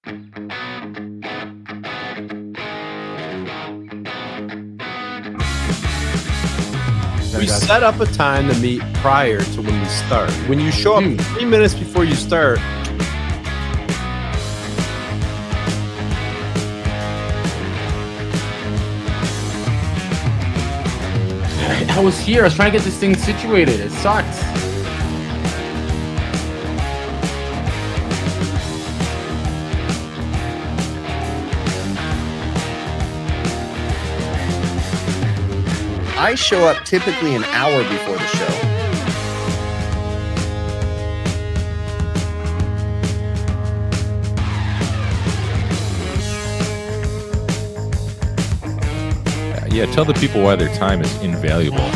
We set up a time to meet prior to when we start. When you show up 3 minutes before you start, I was here. I was trying to get this thing situated. It sucks. I show up typically an hour before the show. Yeah, tell the people why their time is invaluable.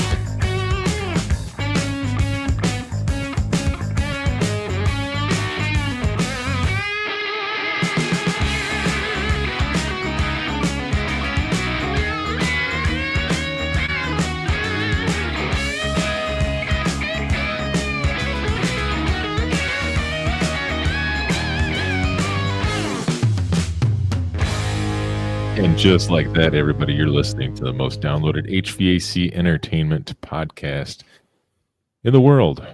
And just like that, everybody, you're listening to the most downloaded HVAC entertainment podcast in the world.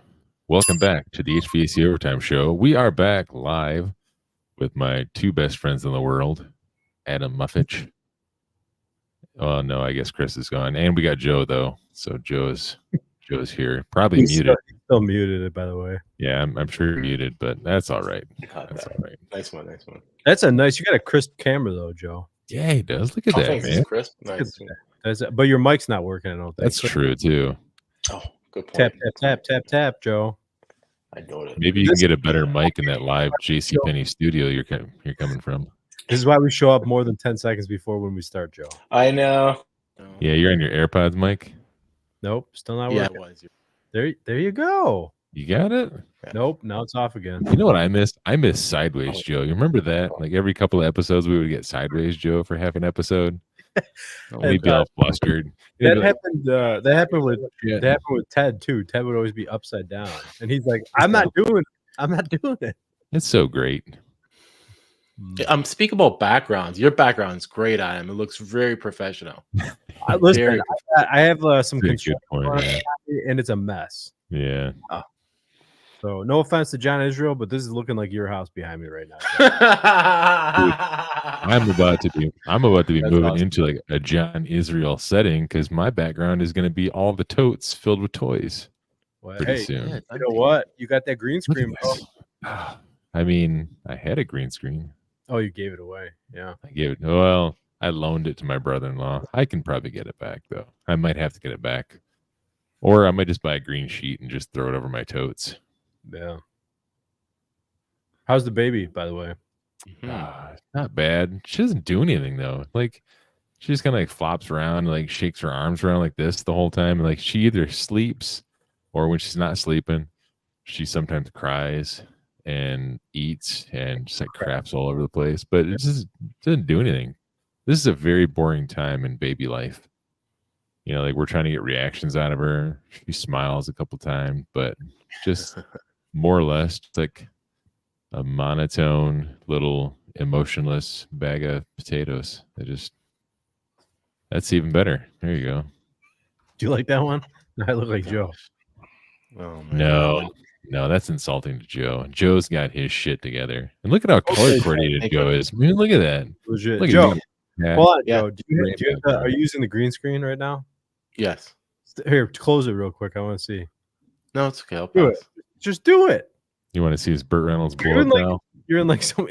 Welcome back to the HVAC Overtime Show. We are back live with my two best friends in the world, Adam Muffich. Oh, no, I guess Chris is gone. And we got Joe, though. So Joe's here. Probably he's muted. Still muted, by the way. Yeah, I'm sure muted, but that's all right. That's all right. Nice one. That's a nice. You got a crisp camera, though, Joe. Yeah, he does. Look at that, Thanks, man. Chris. Nice. But your mic's not working, I don't think. That's true, too. Oh, good point. Tap, Joe. I know it. Maybe you can get a better mic in that live JCPenney studio you're coming from. This is why we show up more than 10 seconds before when we start, Joe. I know. Yeah, you're on your AirPods mic. Nope, still not Yeah, working. it was. There you go. You got it? Nope, now it's off again. You know what I missed? I missed Sideways Joe. You remember that? Like every couple of episodes, we would get Sideways Joe for half an episode. We'd be all flustered. That happened with Ted too. Ted would always be upside down, and he's like, "I'm not doing it." It's so great. Speak about backgrounds. Your background's great, Adam. It looks very professional. Listen, I have some Good construction point, on yeah. it, and it's a mess. Yeah. So no offense to John Israel, but this is looking like your house behind me right now. I'm about to be moving awesome. into like a John Israel setting because my background is going to be all the totes filled with toys Well, pretty hey, soon. you know what? You got that green Look at screen, bro. this. I mean, I had a green screen. Oh, you gave it away. Yeah. I loaned it to my brother-in-law. I can probably get it back though. I might have to get it back. Or I might just buy a green sheet and just throw it over my totes. Yeah. How's the baby, by the way? Not bad. She doesn't do anything though. Like she just kind of like flops around, like shakes her arms around like this the whole time. And like she either sleeps or when she's not sleeping, she sometimes cries and eats and just like craps all over the place. But it just doesn't do anything. This is a very boring time in baby life. You know, like we're trying to get reactions out of her. She smiles a couple times, but just more or less it's like a monotone little emotionless bag of potatoes. That's even better. There you go. Do you like that one? I look like Joe. Oh, man. No, that's insulting to Joe. Joe's got his shit together. And look at how color coordinated Joe is. Man, look at that. Legit. Look at Joe, you. Yeah. hold on, Yeah. Joe. Are you using the green screen right now? Yes. Here, close it real quick. I want to see. No, it's okay. I'll Do pass. it. Just do it. You want to see his Burt Reynolds blow You're up like- now? You're in like some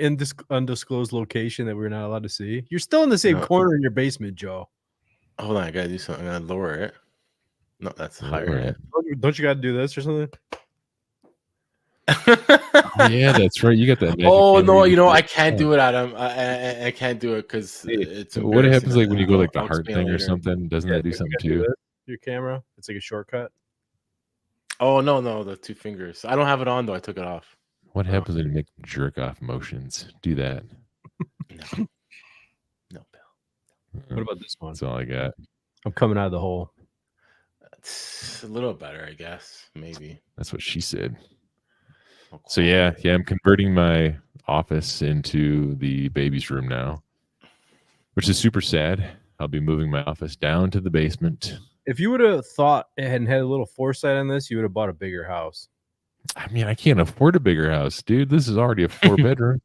undisclosed location that we're not allowed to see. You're still in the same No. corner in your basement, Joe. Hold on. I got to do something. I got to lower it. No, that's Lower higher. it. Don't you got to do this or something? Oh, yeah, that's right. You got that. magic Oh, camera no. you You know, can- I can't do it, Adam. I can't do it because it's What happens like when you go like the I'll heart explain thing or later. something? Doesn't that do You something gotta too? this, your camera. It's like a shortcut. Oh, no. The two fingers. I don't have it on, though. I took it off. What happens when you make jerk off motions? Do that. No, Bill. What about this one? That's all I got. I'm coming out of the hole. It's a little better, I guess. Maybe. That's what she said. Oh, So yeah, I'm converting my office into the baby's room now, which is super sad. I'll be moving my office down to the basement. If you would have thought and had a little foresight on this, you would have bought a bigger house. I mean, I can't afford a bigger house, dude. This is already a 4-bedroom.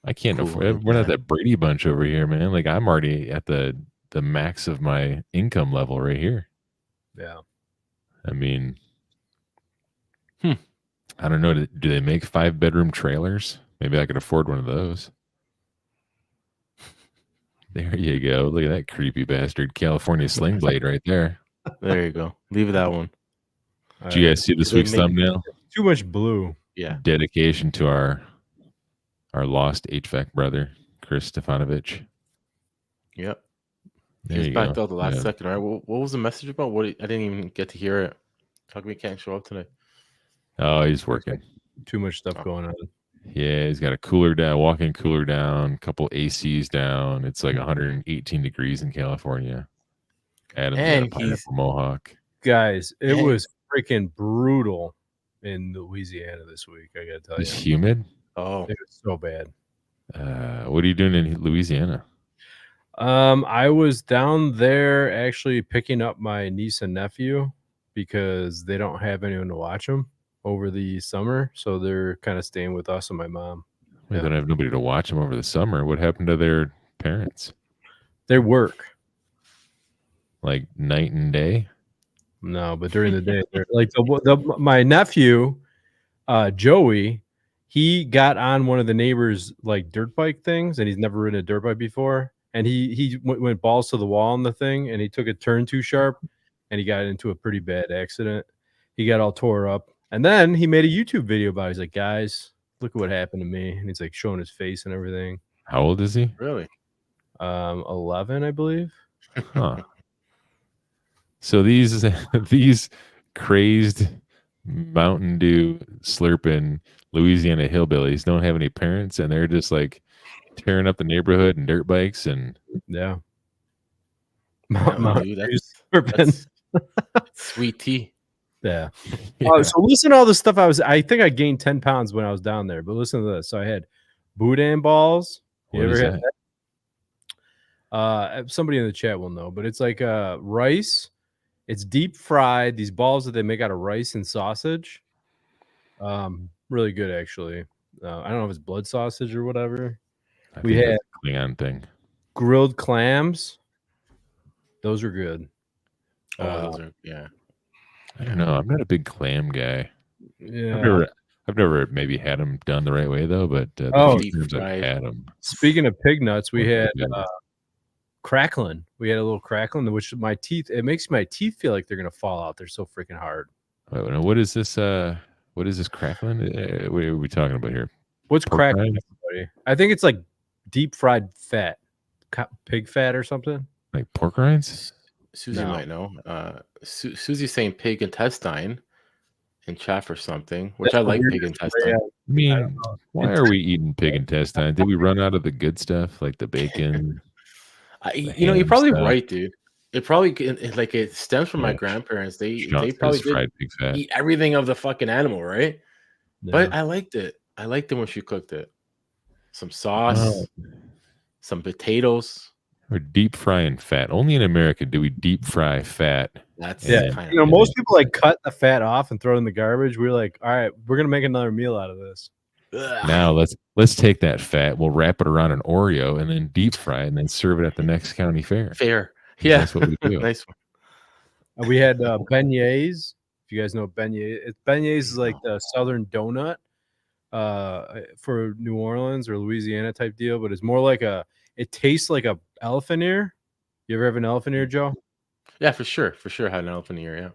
I can't afford. We're not that Brady Bunch over here, man. Like I'm already at the max of my income level right here. Yeah. I mean, I don't know. Do they make 5-bedroom trailers? Maybe I could afford one of those. There you go. Look at that creepy bastard California Sling Blade right there. There you go. Leave that one. Did you guys see this week's thumbnail? Too much blue. Yeah. Dedication to our lost HVAC brother, Chris Stefanovich. Yep. There He's you backed go. out the last second. All right. What was the message about? I didn't even get to hear it. How come he can't show up today? Oh, he's working. Too much stuff going on. Yeah, he's got a cooler down, walk-in cooler down, a couple ACs down. It's like 118 degrees in California. Adam's got a pineapple mohawk. Guys, it was freaking brutal in Louisiana this week. I gotta tell you, It's humid. Oh, it was so bad. What are you doing in Louisiana? I was down there actually picking up my niece and nephew because they don't have anyone to watch them over the summer, so they're kind of staying with us and my mom. They don't have nobody to watch them over the summer. What happened to their parents? They work. Like night and day? No, but during the day, they're like my nephew, Joey, he got on one of the neighbors' like dirt bike things, and he's never ridden a dirt bike before. And he went balls to the wall on the thing, and he took a turn too sharp, and he got into a pretty bad accident. He got all tore up, and then he made a YouTube video about it. He's like, "Guys, look at what happened to me," and he's like showing his face and everything. How old is he? really? 11, I believe. Huh. So these crazed Mountain Dew slurping Louisiana hillbillies don't have any parents, and they're just like tearing up the neighborhood and dirt bikes and Yeah. Dude, that's sweet tea. Yeah. So listen to all the stuff I think I gained 10 pounds when I was down there, but listen to this. So I had boudin balls. You ever had that? Somebody in the chat will know, but it's like rice. It's deep fried. These balls that they make out of rice and sausage. Really good, actually. I don't know if it's blood sausage or whatever. We had Klingon thing. Grilled clams. Those are good. Those are, yeah. I don't know. I'm not a big clam guy. Yeah. I've never maybe had them done the right way though. But deep times I've fried. had them. Speaking of pig nuts, we had crackling. We had a little crackling, which my teeth. It makes my teeth feel like they're gonna fall out. They're so freaking hard. Wait, now what is this? What is this crackling? What are we talking about here? What's Pork crackling? rinds? Everybody? I think it's like deep fried fat, pig fat or something. Like pork rinds? Susie No. might know. Susie's saying pig intestine in chat or something, which I like pig intestine. I mean, why are we eating pig intestine? Did we run out of the good stuff like the bacon? You're probably right, dude. It probably it stems from my grandparents. They probably fried pig fat. eat everything of the fucking animal, right? Yeah. But I liked it. I liked it when she cooked it. Some sauce, some potatoes. We're deep frying fat. Only in America do we deep fry fat. That's most people like cut the fat off and throw it in the garbage. We're like, all right, we're gonna make another meal out of this. Now let's take that fat, we'll wrap it around an Oreo and then deep fry it and then serve it at the next county fair. Fair. Yeah. That's what we do. Nice one. We had beignets. If you guys know beignets, beignets is like the southern donut for New Orleans or Louisiana type deal, but it's more like it tastes like a elephant ear. You ever have an elephant ear, Joe? Yeah, for sure. For sure had an elephant ear, yeah.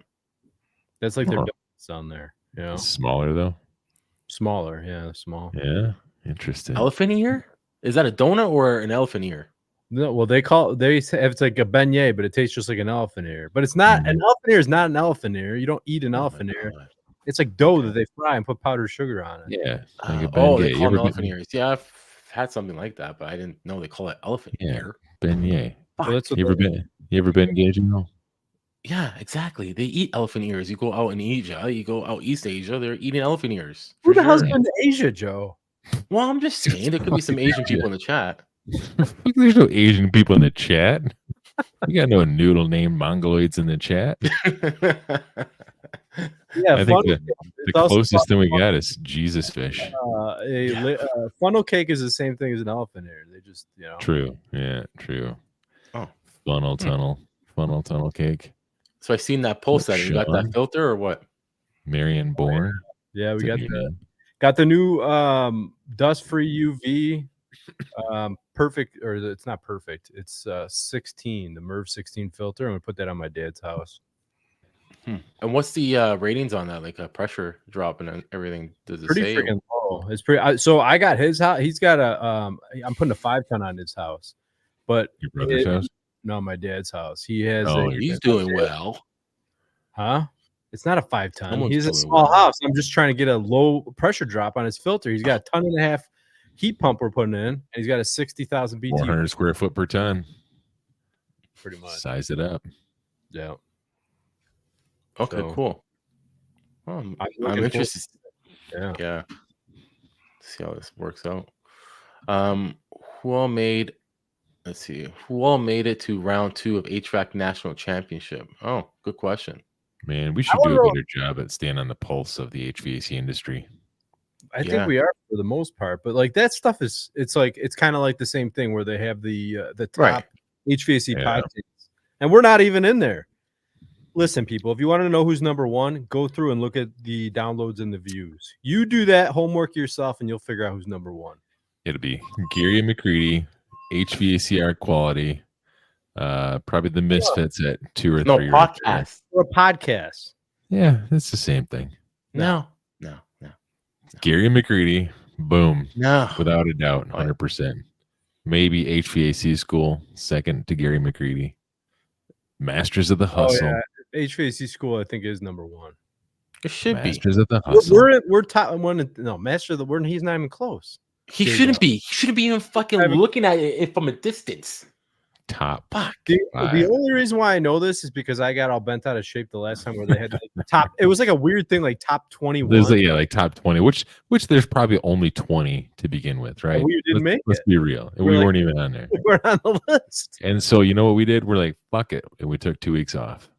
That's like their donuts on there. You know? It's smaller though. Smaller, yeah, small. Yeah. Interesting. Elephant ear? Is that a donut or an elephant ear? No, well, they say it's like a beignet, but it tastes just like an elephant ear. But it's not an elephant ear. Is not an elephant ear. You don't eat an elephant ear. It's like dough that they fry and put powdered sugar on it. Yeah. Like a they call them elephant ears. Yeah, I've had something like that, but I didn't know they call it elephant ear. Beignet. So that's what You ever been engaging? Yeah, exactly. They eat elephant ears. You go out in Asia, you go out East Asia, they're eating elephant ears. Who the hell's been to Asia, Joe? Well, I'm just saying there could be some Asian people in the chat. There's no Asian people in the chat. We got no noodle named Mongoloids in the chat. Yeah, I think the closest thing we got is Jesus fish. Funnel cake is the same thing as an elephant ear. They just, True. Yeah, true. Oh. Funnel tunnel cake. So I seen that post that you got that filter or what? Marion Bourne. Yeah, we got the new dust-free UV perfect, or it's not perfect. It's 16, the MERV 16 filter. I'm gonna put that on my dad's house. And what's the ratings on that? Like a pressure drop and everything? Does it pretty say? Freaking low. It's pretty. So I got his house. He's got a. I'm putting a 5-ton on his house, but your brother's house? No, my dad's house. He has. He's doing well. Huh? It's not a 5-ton. Someone's He's a doing small well. house. I'm just trying to get a low pressure drop on his filter. He's got a 1.5 ton heat pump we're putting in, and he's got a 60,000 BTU. 400 square foot per ton. Pretty much. Size it up. Yeah. Okay, cool. Well, I'm interested. Yeah. See how this works out. Who all made? Let's see. Who all made it to round 2 of HVAC National Championship? Oh, good question. Man, we should do a better job at staying on the pulse of the HVAC industry. I think we are for the most part, but like that stuff is, it's kind of like the same thing where they have the top HVAC podcasts, and we're not even in there. Listen, people, if you want to know who's number one, go through and look at the downloads and the views. You do that homework yourself, and you'll figure out who's number one. It'll be Gary and McCready, HVACR Quality, probably the Misfits at 2 or 3. No, podcast. Or a podcast. Yeah, it's the same thing. No. Gary and McCready, boom. No. Without a doubt, 100%. Maybe HVAC School, second to Gary McCready. Masters of the Hustle. Oh, yeah. HVAC School, I think, is number one. It should Masters of the Hustle. We're top one. No, Master of the Word. He's not even close. He shouldn't be. He shouldn't be even fucking looking at it from a distance. Top. The only reason why I know this is because I got all bent out of shape the last time where they had like the top. It was like a weird thing, like top 21. Like top 20, which there's probably only 20 to begin with, right? We didn't make it. Let's be real. We weren't even on there. We weren't on the list. And so you know what we did? We're like, fuck it, and we took 2 weeks off.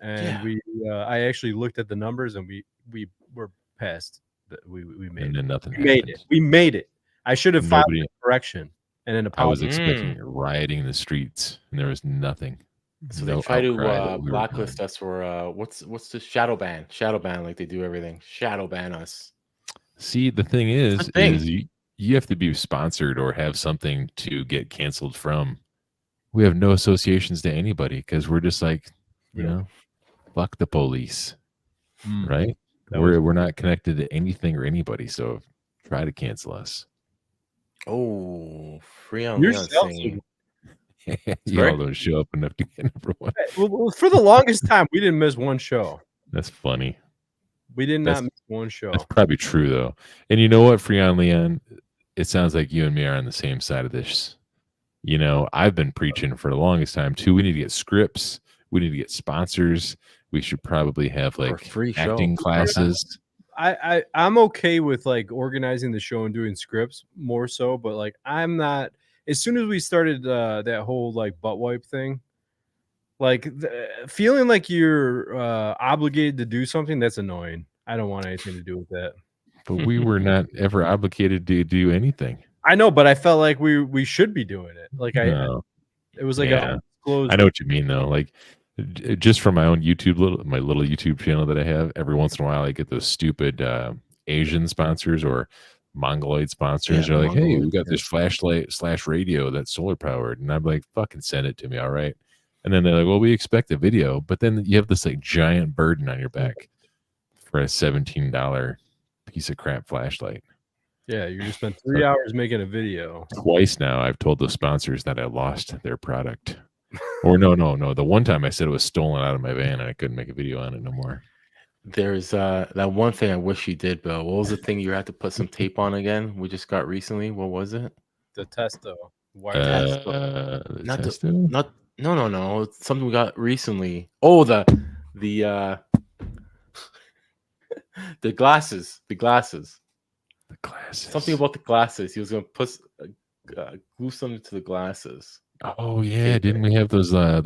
And I actually looked at the numbers, and we were past. We made and then nothing. We made it. I should have filed a correction. And then I was expecting rioting in the streets, and there was nothing. So they try to blacklist us for what's the shadow ban like they do everything. Shadow ban us. See, the thing is you have to be sponsored or have something to get canceled from. We have no associations to anybody because we're just like, fuck the police, right? We're not connected to anything or anybody, so try to cancel us. Oh, Freon Leon saying y'all don't show up enough to get number one. Well, for the longest time, we didn't miss one show. That's funny. We did not miss one show. That's probably true though. And you know what, Freon Leon? It sounds like you and me are on the same side of this. I've been preaching for the longest time too. We need to get scripts. We need to get sponsors. We should probably have like free acting classes. I'm okay with like organizing the show and doing scripts more so, but like I'm not. As soon as we started that whole like butt wipe thing, like feeling like you're obligated to do something, that's annoying. I don't want anything to do with that. But we were not ever obligated to do anything. I know, but I felt like we should be doing it. Like it was like a closed. I know what you mean though. Like just from my own my little YouTube channel that I have, every once in a while I get those stupid Asian sponsors or Mongoloid sponsors. They're like, hey, we got this flashlight / radio that's solar powered. And I'm like, fucking send it to me. All right. And then they're like, well, we expect a video. But then you have this like giant burden on your back for a $17 piece of crap flashlight. Yeah, you just spent 3 hours making a video. Twice now I've told the sponsors that I lost their product. Or no. The one time I said it was stolen out of my van and I couldn't make a video on it no more. There's that one thing I wish you did, Bill. What was the thing you had to put some tape on again? We just got recently. What was it? The Testo. No. It's something we got recently. Oh, the glasses. The glasses. The glasses. Something about the glasses. He was going to put glue something to the glasses. Oh yeah, didn't we have those LED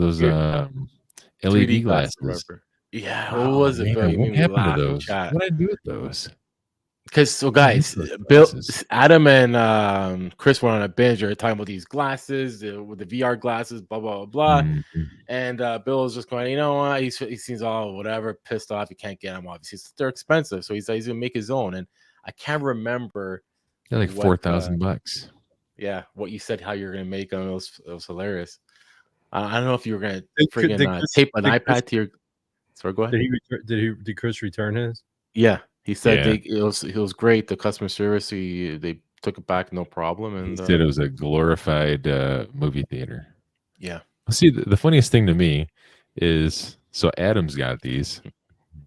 3D glasses? remember? Yeah, what was it, Bill? You What made me happened to laugh in those? chat. What did I do with those? Because guys, Bill, Adam, and Chris went on a binge. They're talking about these glasses with the VR glasses, blah blah blah. Mm-hmm. And Bill is just going, you know what? He seems all whatever, pissed off. You can't get them. Obviously, they're expensive, so he's gonna make his own. And I can't remember. They're like $4,000. Yeah, what you said, how you're gonna make them. It was hilarious. I don't know if you were gonna tape an iPad to your. Sorry, go ahead. Did Chris return his? Yeah. He said it was great. The customer service, they took it back, no problem. And he said it was a glorified movie theater. Yeah. See, the funniest thing to me is Adam's got these.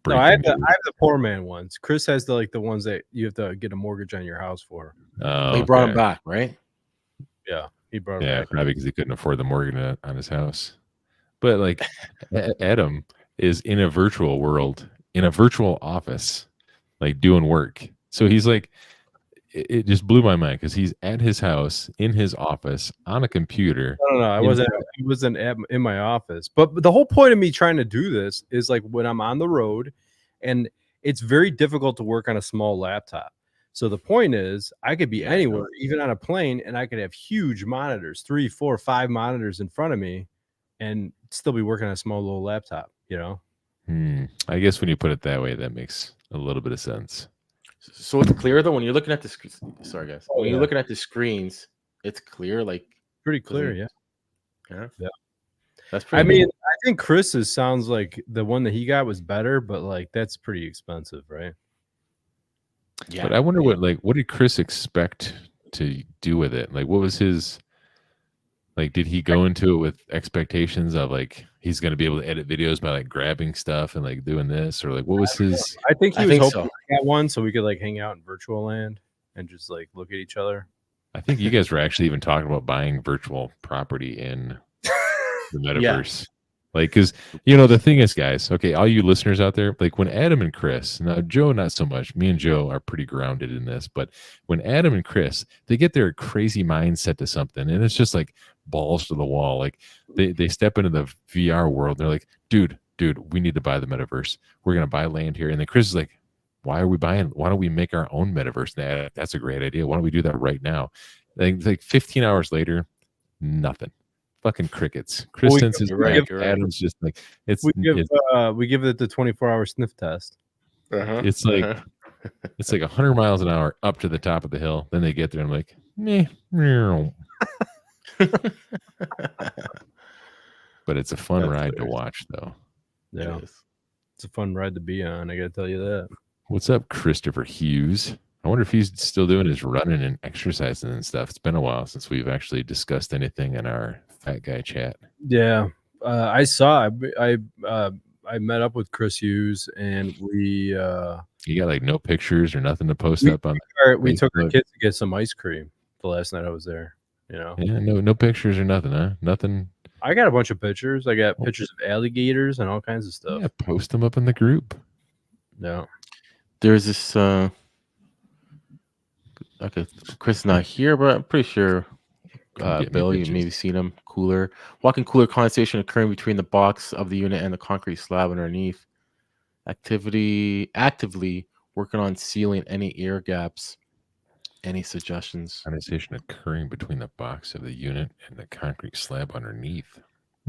No, I have the poor man ones. Chris has the ones that you have to get a mortgage on your house for. He brought them back, right? Yeah, he brought them back. Probably because he couldn't afford the mortgage on his house. But like Adam is in a virtual world, in a virtual office, like doing work. So he's like, it just blew my mind because he's at his house in his office on a computer. No, I wasn't in my office. But the whole point of me trying to do this is like when I'm on the road, and it's very difficult to work on a small laptop. So the point is, I could be anywhere, even on a plane, and I could have huge monitors, 3, 4, 5 monitors in front of me, and still be working on a small little laptop. You know. I guess when you put it that way, that makes a little bit of sense. So it's clear though when you're looking at the sorry guys, when you're looking at the screens, it's clear, like pretty clear. Yeah. That's pretty. I mean, I think Chris's sounds like the one that he got was better, but like that's pretty expensive, right? Yeah. But I wonder what did Chris expect to do with it? Like, what was his? Like, did he go into it with expectations of like he's going to be able to edit videos by like grabbing stuff and like doing this, or like what was his? I think he was hoping to get one so we could like hang out in virtual land and just like look at each other. I think you guys were actually even talking about buying virtual property in the metaverse. Like, because the thing is, guys, okay, all you listeners out there, like when Adam and Chris, now Joe not so much, me and Joe are pretty grounded in this, but when Adam and Chris, they get their crazy mindset to something, and it's just like balls to the wall. Like they step into the VR world, and they're like, dude, we need to buy the metaverse. We're gonna buy land here. And then Chris is like, why are we buying? Why don't we make our own metaverse? That's a great idea. Why don't we do that right now? Like 15 hours later, nothing. Fucking crickets. Chris sends his back. Adam's just like we give it the 24-hour sniff test. It's like it's like 100 miles an hour up to the top of the hill. Then they get there and I'm like, meh. But it's a fun ride to watch, though. Yeah, it's a fun ride to be on. I gotta tell you that. What's up, Christopher Hughes? I wonder if he's still doing his running and exercising and stuff. It's been a while since we've actually discussed anything in our Fat Guy chat. Yeah, I saw. I met up with Chris Hughes, and we. You got like no pictures or nothing to post up on. We took our kids to get some ice cream the last night I was there. Yeah, no pictures or nothing, huh? Nothing. I got a bunch of pictures. I got pictures of alligators and all kinds of stuff. Yeah, post them up in the group. No, there's this. Okay, Chris not here, but I'm pretty sure Bill, you maybe seen him. Walk-in cooler condensation occurring between the box of the unit and the concrete slab underneath. Actively working on sealing any air gaps. Any suggestions? Condensation occurring between the box of the unit and the concrete slab underneath.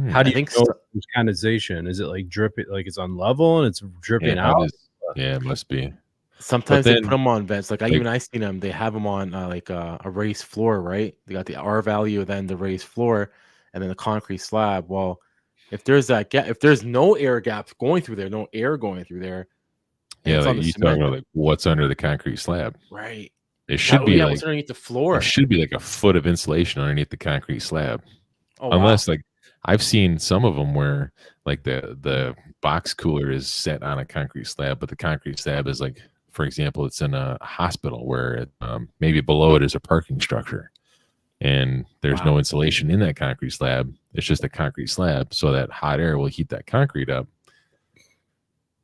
How do you think know it's condensation? Is it like dripping, like it's on level and it's dripping out? Yeah, it must be. Sometimes they put them on vents. Like I seen them. They have them on like a raised floor, right? They got the R value, then the raised floor, and then the concrete slab. Well, if there's that gap, if there's no air gaps going through there, no air going through there. Yeah, like you talking about like what's under the concrete slab, right? It should be like what's underneath the floor. It should be like a foot of insulation underneath the concrete slab. Oh, unless like I've seen some of them where like the box cooler is set on a concrete slab, but the concrete slab is like, for example, it's in a hospital where maybe below it is a parking structure, and there's no insulation in that concrete slab. It's just a concrete slab, so that hot air will heat that concrete up.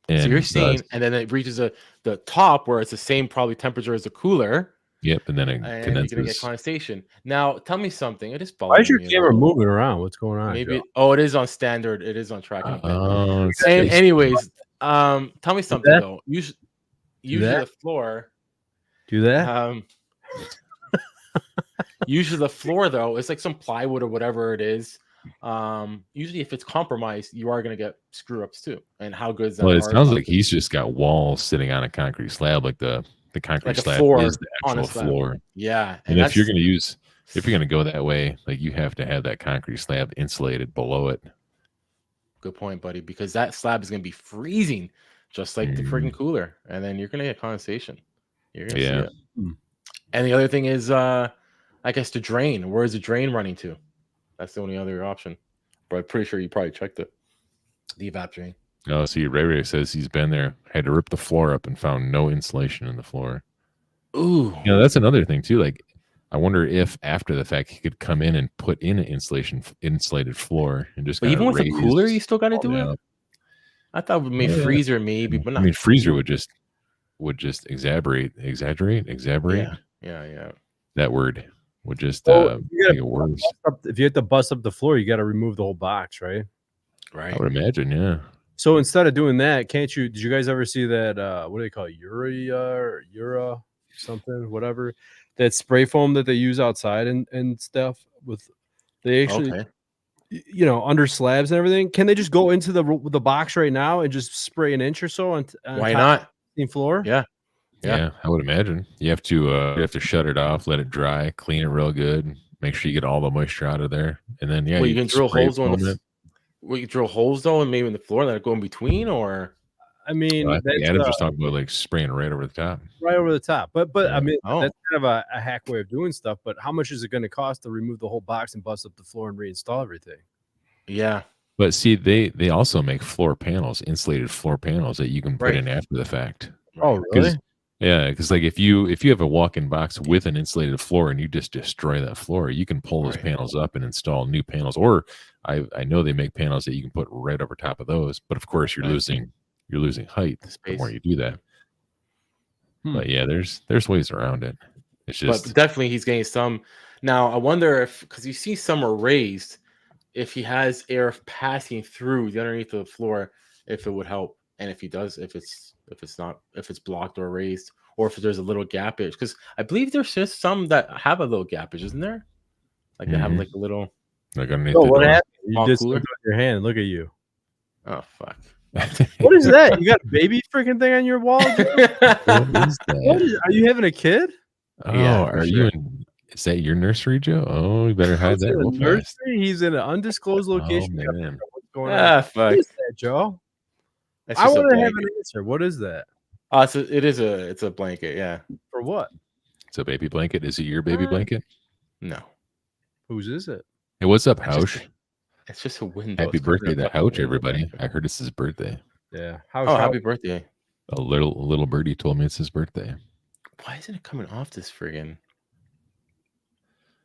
And so you're seeing, and then it reaches the top where it's the same probably temperature as the cooler, Yep, and then it and condenses. you're gonna get condensation. Now, tell me something. It is Why is your bothering me a camera little. moving around? What's going on? Maybe. Joe? Oh, it is on standard. It is on tracking. Oh, And anyways, tell me something though. Usually the floor. Do that. Usually the floor though, it's like some plywood or whatever it is. Usually if it's compromised, you are gonna get screw ups too. And how good is that? Well, it sounds like he's just got walls sitting on a concrete slab, like the concrete like slab floor is the actual floor. Yeah, and if you're gonna go that way, like you have to have that concrete slab insulated below it. Good point, buddy, because that slab is gonna be freezing, just like the freaking cooler, and then you're gonna get condensation. You're gonna see it. And the other thing is, I guess the drain. Where is the drain running to? That's the only other option. But I'm pretty sure you probably checked it. The evap drain. Oh, see, Ray says he's been there, had to rip the floor up and found no insulation in the floor. Ooh. You know, that's another thing too. Like, I wonder if after the fact he could come in and put in an insulated floor and just. But even with the cooler, you still got to do it. I thought freezer maybe, but not. I mean, freezer would just exaggerate. Yeah. That word would just make it worse. If you have to bust up the floor, you got to remove the whole box, right? Right. I would imagine, yeah. So instead of doing that, can't you? Did you guys ever see that? What do they call it? Ura something, whatever. That spray foam that they use outside and stuff. They actually, under slabs and everything. Can they just go into the box right now and just spray an inch or so on why not the floor? Yeah, I would imagine. You have to shut it off, let it dry, clean it real good, make sure you get all the moisture out of there, and then you can drill holes on it. You drill holes though, and maybe in the floor that go in between, or I mean, I think Adam's just talking about like spraying right over the top. Right over the top, but I mean that's kind of a hack way of doing stuff. But how much is it going to cost to remove the whole box and bust up the floor and reinstall everything? Yeah. But see, they also make floor panels, insulated floor panels that you can put in after the fact. Oh, really? Yeah, because like if you have a walk-in box with an insulated floor and you just destroy that floor, you can pull those panels up and install new panels. Or I know they make panels that you can put right over top of those, but of course you're losing height the more you do that. But yeah, there's ways around it. It's just but definitely he's getting some. Now I wonder if, because you see some are raised, if he has air passing through the underneath of the floor, if it would help, and if he does, if it's blocked or raised, or if there's a little gappage, because I believe there's just some that have a little gappage, isn't there? Like they have like a little. Like underneath what happened? You just look at your hand. Look at you. Oh fuck! What is that? You got a baby freaking thing on your wall? What is that? Are you having a kid? Oh, yeah, are you in? Is that your nursery, Joe? Oh, you better hide that. Nursery? He's in an undisclosed location. Oh, man. What's going on? Fuck. What is that, Joe? I want to have an answer. What is that? It's a blanket. Yeah. For what? It's a baby blanket. Is it your baby blanket? No. Whose is it? Hey, what's up, Houch? It's just a window. Happy birthday to Houch, everybody. I heard it's his birthday. Yeah. Happy birthday. A little birdie told me it's his birthday. Why isn't it coming off this friggin'?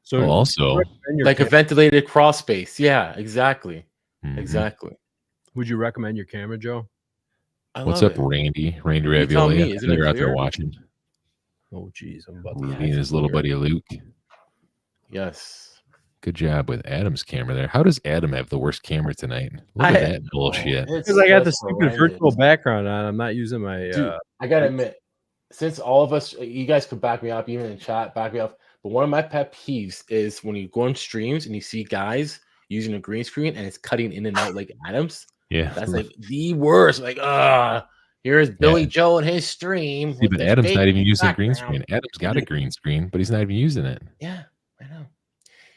So also like a ventilated crawl space. Yeah, exactly. Exactly. Would you recommend your camera, Joe? What's up, Randy? Randy Ravioli. They're out there watching. Oh, geez. I'm about to and his little buddy Luke. Yes. Good job with Adam's camera there. How does Adam have the worst camera tonight? Look at that bullshit. Because I got the stupid virtual background on. I'm not using my. Dude, I gotta admit, since all of us, you guys could back me up, even in chat, back me up. But one of my pet peeves is when you go on streams and you see guys using a green screen and it's cutting in and out like Adam's. Yeah, that's like the worst. Like, here's Billy Joe and his stream. See, but Adam's not even using a green screen. Adam's got a green screen, but he's not even using it. Yeah, I know.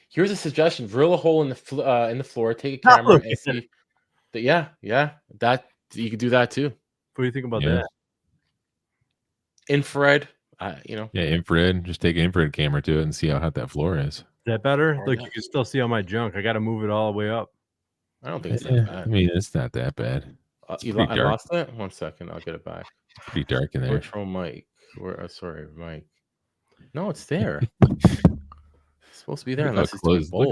Here's a suggestion: drill a hole in the floor, take a camera, and see. That you could do that too. What do you think about that? Infrared, Yeah, infrared. Just take an infrared camera to it and see how hot that floor is. Is that better? Look, you can still see all my junk. I got to move it all the way up. I don't think it's that bad. I mean, it's not that bad. I lost it. 1 second, I'll get it back. It's pretty dark in there. Virtual mic. Sorry, Mike. No, it's there. It's supposed to be there. Look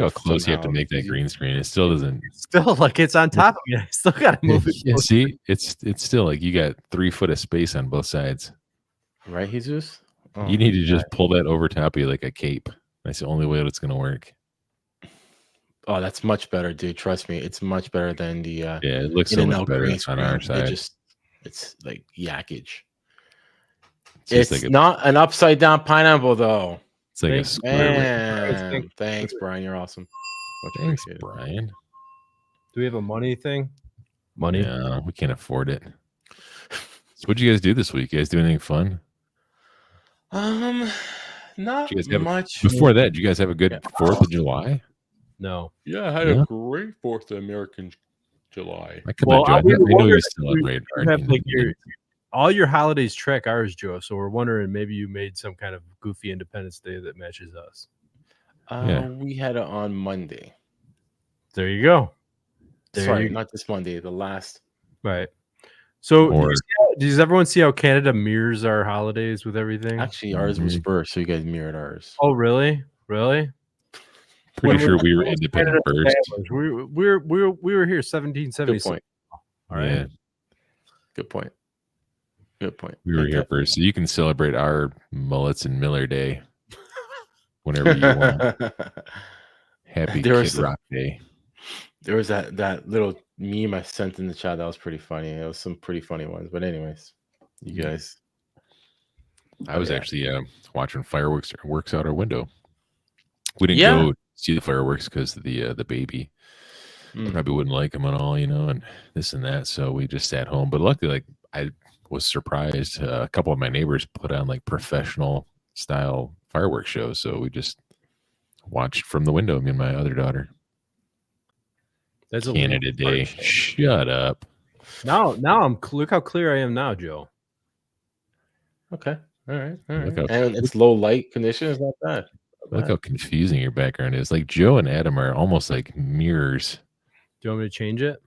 how close you have to make that green screen. It still doesn't. Still, like it's on top of me. I still got to move it. Yeah, see, it's still like you got 3 foot of space on both sides. Right, Jesus? You need to just pull that over top of you like a cape. That's the only way it's going to work. Oh, that's much better, dude. Trust me, it's much better than the it looks so much better on our side. It's like yakage. It's like not an upside down pineapple though. It's like a square. Thanks, Brian. You're awesome. Thanks, Brian. Do we have a money thing? Money? No, we can't afford it. So what'd you guys do this week? You guys do anything fun? Not much. Before that, did you guys have a good 4th of July? No. Yeah, I had a great 4th of American July. I know you celebrate all your holidays track ours, Joe. So we're wondering maybe you made some kind of goofy Independence Day that matches us. We had it on Monday. There you go. Not this Monday, the last. Right. So does everyone see how Canada mirrors our holidays with everything? Actually, ours was first, so you guys mirrored ours. Oh, really? Really? Pretty sure we were independent first. We were here 1776. Good point. All right. Yeah. Good point. We were here first, so you can celebrate our Mullets and Miller Day whenever you want. Happy Kid Rock Day. There was that little meme I sent in the chat that was pretty funny. It was some pretty funny ones. But anyways, you guys. I was actually watching fireworks out our window. We didn't go see the fireworks because the baby probably wouldn't like them at all, and this and that. So we just sat home. But luckily, I was surprised. A couple of my neighbors put on professional style fireworks shows. So we just watched from the window, me and my other daughter. That's a Canada Day. Shut up. Now look how clear I am now, Joe. Okay. All right. And it's low light condition. It's not bad. Look how confusing your background is. Like Joe and Adam are almost like mirrors. Do you want me to change it?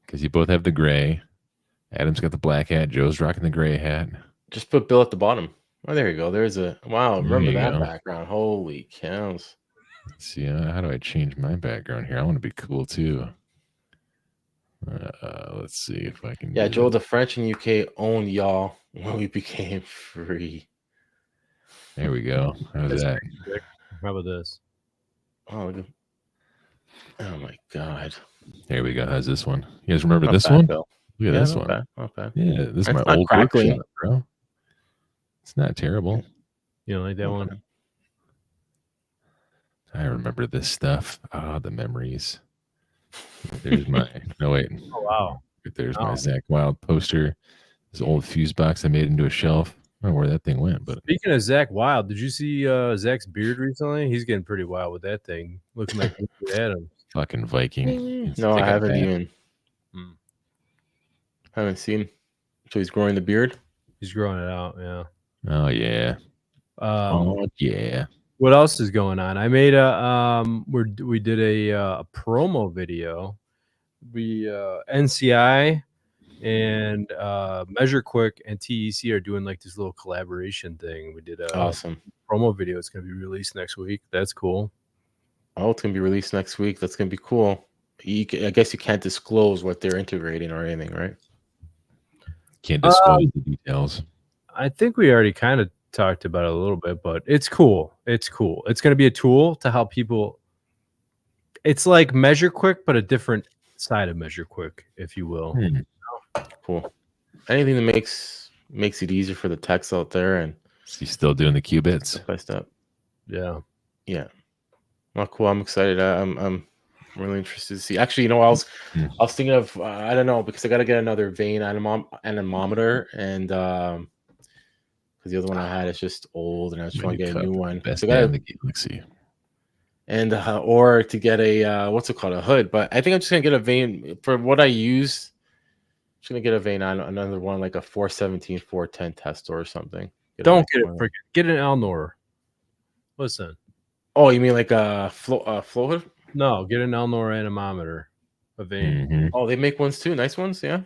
Because you both have the gray. Adam's got the black hat. Joe's rocking the gray hat. Just put Bill at the bottom. Oh, there you go. There's remember that background. Holy cows. Let's see, how do I change my background here? I want to be cool too. Let's see if I can. Yeah, Joe, the French and UK owned y'all when we became free. There we go. How's that? How about this? Oh my God. There we go. How's this one? You guys remember this one? Bill. Look at this one. Not bad. Yeah, this is my old workshop, bro. It's not terrible. You don't like that one? I remember this stuff. The memories. There's my. No wait. Oh wow. There's my Zach Wild poster. This old fuse box I made into a shelf. I don't know where that thing went, but speaking of Zach Wild, did you see Zach's beard recently? He's getting pretty wild with that thing. Looking like Adam. Fucking Viking. No, I haven't even. Haven't seen. So he's growing the beard. He's growing it out. Yeah. Oh yeah. Yeah. What else is going on? I made we did a promo video. We NCI and Measure Quick and TEC are doing this little collaboration thing. We did a awesome promo video. It's going to be released next week. That's cool. Oh, it's going to be released next week. That's going to be cool. I guess you can't disclose what they're integrating or anything, right? Can't disclose the details. I think we already kind of talked about it a little bit, but it's cool. It's cool. It's going to be a tool to help people. It's like Measure Quick, but a different side of Measure Quick, if you will. Cool. Anything that makes it easier for the techs out there, and he's still doing the qubits step by step. Yeah. Well, cool. I'm excited. I'm really interested to see. Actually, I was thinking of I don't know, because I got to get another vein anemometer, and because the other one I had is just old, and I was trying to get a new one. Best in the galaxy. And or to get a what's it called, a hood. But I think I'm just gonna get a vein for what I use. I'm just gonna get a vein on another one, like a 417, 410 tester or something. Don't get it. Get an Elnor. Listen. Oh, you mean like a flow hood? No, get an Elnor anemometer. A vein. Oh, they make ones too. Nice ones, yeah.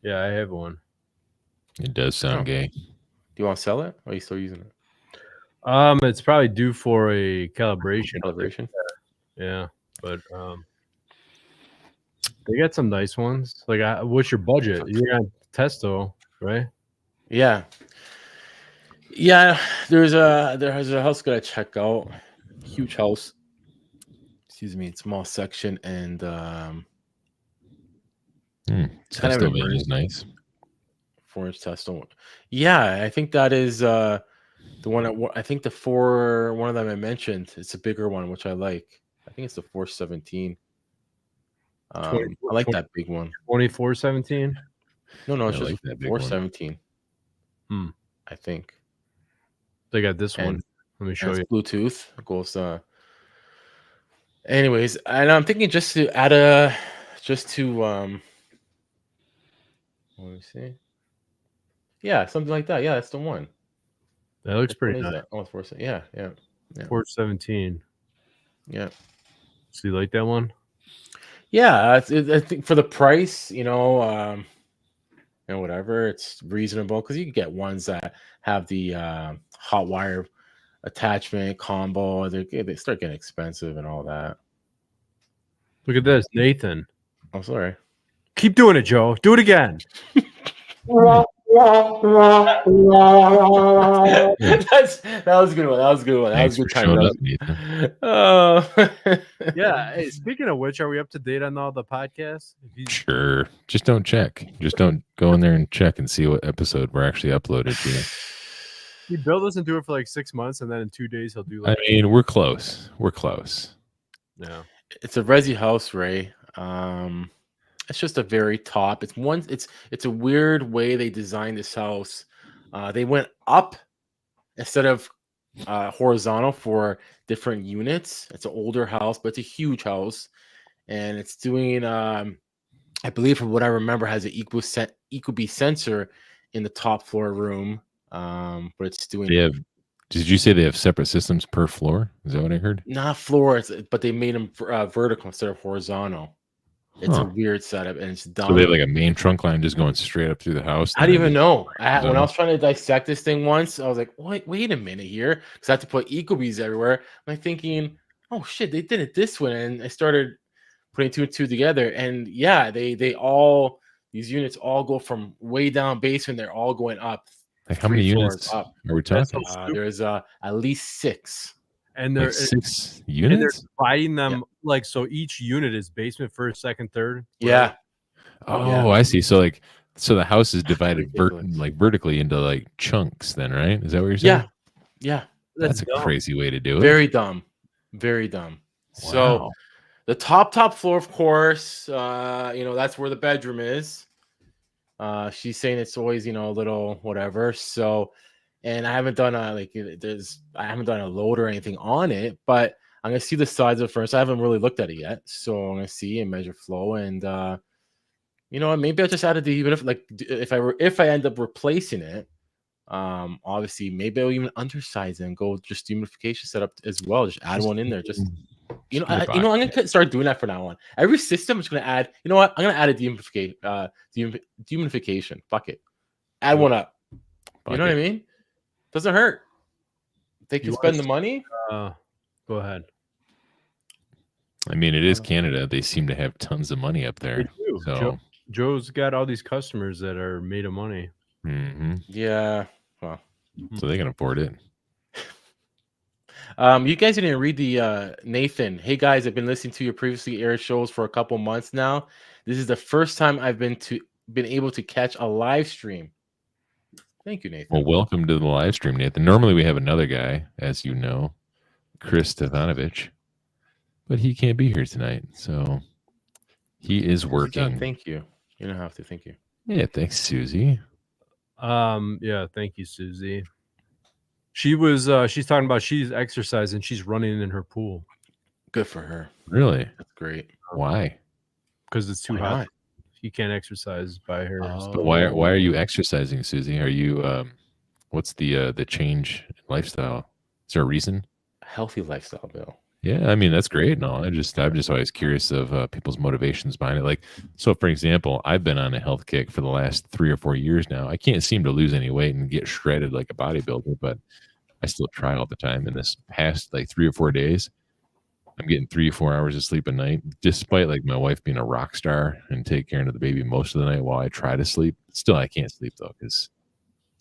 Yeah, I have one. It does sound gay. Do you want to sell it? Or are you still using it? It's probably due for a calibration. Yeah, but they got some nice ones. Like, what's your budget? You're on Testo, right? Yeah. Yeah, there's a house gotta check out. Huge house. Excuse me, small section, and kind of Testo is emergency nice. 4-inch Testo. Yeah, I think that is the one. I think one of them I mentioned. It's a bigger one, which I like. I think it's the 417. I like that big one. 2417. No, it's I just like that big 417. I think They got this one. Let me show you. Bluetooth. It goes. Anyways, and I'm thinking just to add a, let me see. Yeah, something like that. Yeah, that's the one. That looks pretty nice. That? Oh, it's 417. Yeah. 417. Yeah. So you like that one? Yeah, I think for the price, and whatever, it's reasonable because you can get ones that have the hot wire attachment combo. They start getting expensive and all that. Look at this, Nathan. I'm sorry. Keep doing it, Joe. Do it again. that was a good one. That was a good one. That was a good time. Yeah. Hey, speaking of which, are we up to date on all the podcasts? Sure. Just don't check. Just don't go in there and check and see what episode we're actually uploaded to. Bill doesn't do it for like 6 months, and then in 2 days he'll do. I mean, we're close. We're close. Yeah. It's a resi house, Ray. It's just a very top. It's a weird way they designed this house. They went up instead of horizontal for different units. It's an older house, but it's a huge house, and it's doing. I believe, from what I remember, has an Ecobee sensor in the top floor room. But it's doing. Did you say they have separate systems per floor? Is that what I heard? Not floors, but they made them vertical instead of horizontal. It's a weird setup, and it's dumb. So they have like a main trunk line just going straight up through the house. I didn't even know. When I was trying to dissect this thing once, I was like, wait a minute here. Because I had to put Ecobees everywhere. I'm thinking, oh shit, they did it this way. And I started putting two and two together. And yeah, these units all go from way down basement. They're all going up. Like how many units are we talking? There's at least 6. And there's like 6 units. And they're dividing them like so. Each unit is basement, first, second, third. Yeah. Oh, I see. So the house is divided vertically into like chunks. Then, right? Is that what you're saying? Yeah. That's a crazy way to do it. Very dumb. Very dumb. Wow. So the top floor, of course, that's where the bedroom is. She's saying it's always, a little whatever. So, and I haven't done I haven't done a load or anything on it, but I'm gonna see the sides of it first. I haven't really looked at it yet, so I'm gonna see and measure flow, and maybe I'll just add it to, even if I end up replacing it, obviously maybe I'll even undersize it and go just dehumidification setup as well. Just add one in there. Just I'm gonna start doing that from now on. Every system is gonna add. You know what? I'm gonna add a dehumidification. Fuck it. Add one up. You know what I mean? Doesn't hurt. They can spend the money. Go ahead. I mean, it is Canada. They seem to have tons of money up there. So Joe's got all these customers that are made of money. Mm-hmm. Yeah. Well, so they can afford it. You guys didn't read the Nathan. Hey guys, I've been listening to your previously aired shows for a couple months now. This is the first time I've been able to catch a live stream. Thank you, Nathan. Well, welcome to the live stream, Nathan. Normally we have another guy, as you know, Chris Stefanovic, but he can't be here tonight, so he is working. Thank you. You don't have to. Thank you. Yeah, thanks, Susie. Yeah, thank you, Susie. She's talking about she's exercising, she's running in her pool. Good for her. Really? That's great. Why? Because it's too hot. You can't exercise by her. But why are you exercising, Susie? Are you what's the change in lifestyle? Is there a reason? Healthy lifestyle, Bill. Yeah, I mean that's great. No, I'm just always curious of people's motivations behind it. Like, so for example, I've been on a health kick for the last 3 or 4 years now. I can't seem to lose any weight and get shredded like a bodybuilder, but I still try all the time. In this past 3 or 4 days, I'm getting 3 or 4 hours of sleep a night, despite my wife being a rock star and take care of the baby most of the night while I try to sleep. Still, I can't sleep though because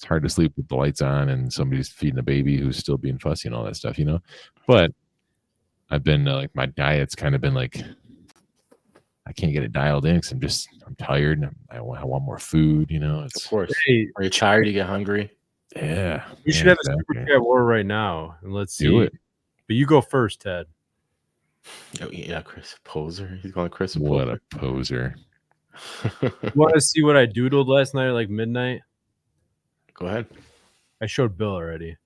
it's hard to sleep with the lights on and somebody's feeding a baby who's still being fussy and all that stuff, you know. But I've been like, my diet's kind of been like, I can't get it dialed in because I'm tired and I want more food, you know. It's, of course. Hey, are you tired? You get hungry? Yeah. We should have a super chat war right now, and let's see. Do it. But you go first, Ted. Oh, yeah, Chris, a poser. He's calling Chris a what poser. A poser. You want to see what I doodled last night at like midnight? Go ahead. I showed Bill already.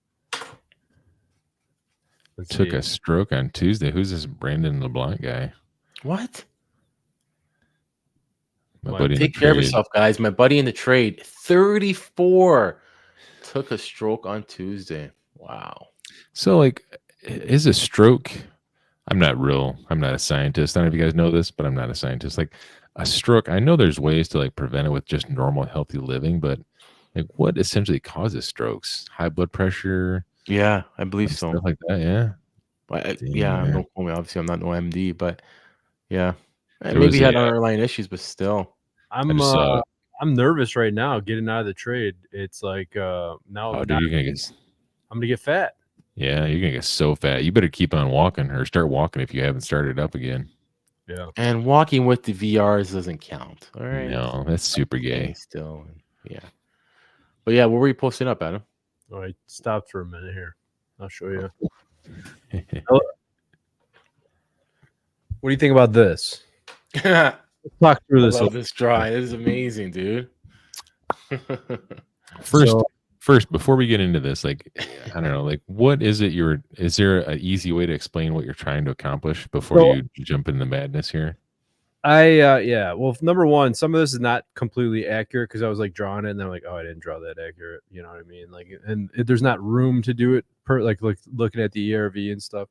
Took a stroke on Tuesday. Who's this Brandon LeBlanc guy? What? My buddy. Take care of yourself, guys. My buddy in the trade, 34, took a stroke on Tuesday. Wow. So, like, is a stroke? I'm not a scientist. I don't know if you guys know this, but I'm not a scientist. Like, a stroke, I know there's ways to like prevent it with just normal, healthy living, but like, what essentially causes strokes? High blood pressure? Yeah, I believe so. Stuff like that, yeah. But yeah, don't quote me. Obviously, I'm not no MD, but yeah, maybe he had underlying issues, but still. I'm nervous right now getting out of the trade. It's like now I'm gonna get fat. Yeah, you're gonna get so fat. You better keep on walking or start walking if you haven't started up again. Yeah, and walking with the VRs doesn't count. All right, no, that's super gay. Still, yeah, but yeah, where were you posting up, Adam? All right, stop for a minute here. I'll show you. What do you think about this? Let's talk through this. I love this drawing. This is amazing, dude. First, before we get into this, like, I don't know, like, what is it is there an easy way to explain what you're trying to accomplish before you jump into the madness here? Yeah. Well, number one, some of this is not completely accurate because I was like drawing it and then I'm like, oh, I didn't draw that accurate. You know what I mean? Like, and there's not room to do it like looking at the ERV and stuff.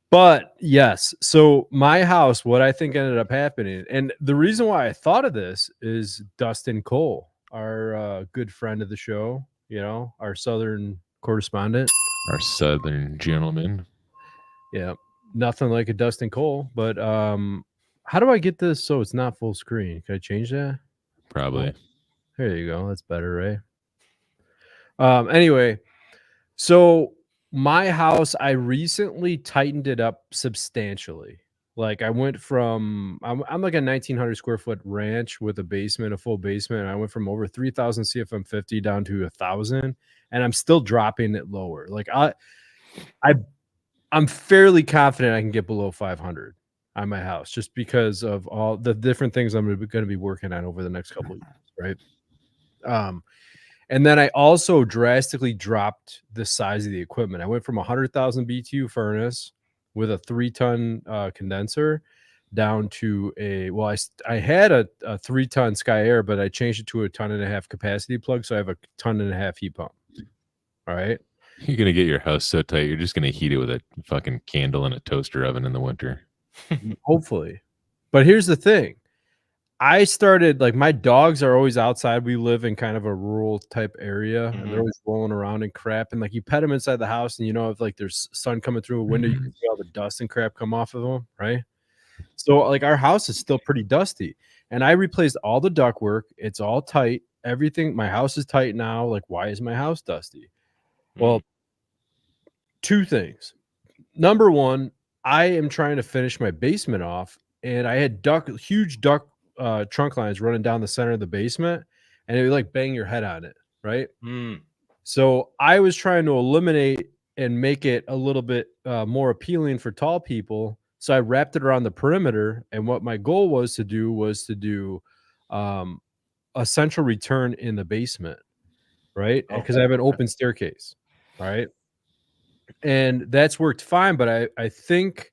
But yes, so my house, what I think ended up happening, and the reason why I thought of this is Dustin Cole, our good friend of the show, you know, our Southern correspondent, our Southern gentleman. Yeah, nothing like a Dustin Cole, but how do I get this so it's not full screen? Can I change that? Probably. There you go. That's better, right? Anyway, so my house, I recently tightened it up substantially. Like I went from, I'm like a 1,900 square foot ranch with a basement, a full basement. And I went from over 3,000 CFM50 down to 1,000, and I'm still dropping it lower. Like I'm fairly confident I can get below 500 on my house just because of all the different things I'm going to be working on over the next couple of years, right? And then I also drastically dropped the size of the equipment. I went from 100,000 BTU furnace with a 3-ton condenser down to I had a 3-ton Sky Air, but I changed it to a 1.5 ton capacity plug. So I have a 1.5 ton heat pump. All right. You're going to get your house so tight. You're just going to heat it with a fucking candle and a toaster oven in the winter. Hopefully. But here's the thing. I started, like, my dogs are always outside. We live in kind of a rural type area, and they're always rolling around and crap. And like, you pet them inside the house, and you know, if like there's sun coming through a window, you can see all the dust and crap come off of them, right? So like, our house is still pretty dusty, and I replaced all the ductwork. It's all tight. Everything. My house is tight now. Like, why is my house dusty? Well, two things. Number one, I am trying to finish my basement off, and I had huge duct trunk lines running down the center of the basement, and it would like bang your head on it, right? So I was trying to eliminate and make it a little bit more appealing for tall people. So I wrapped it around the perimeter, and what my goal was to do a central return in the basement, right? Because I have an open staircase, right? And that's worked fine, but I think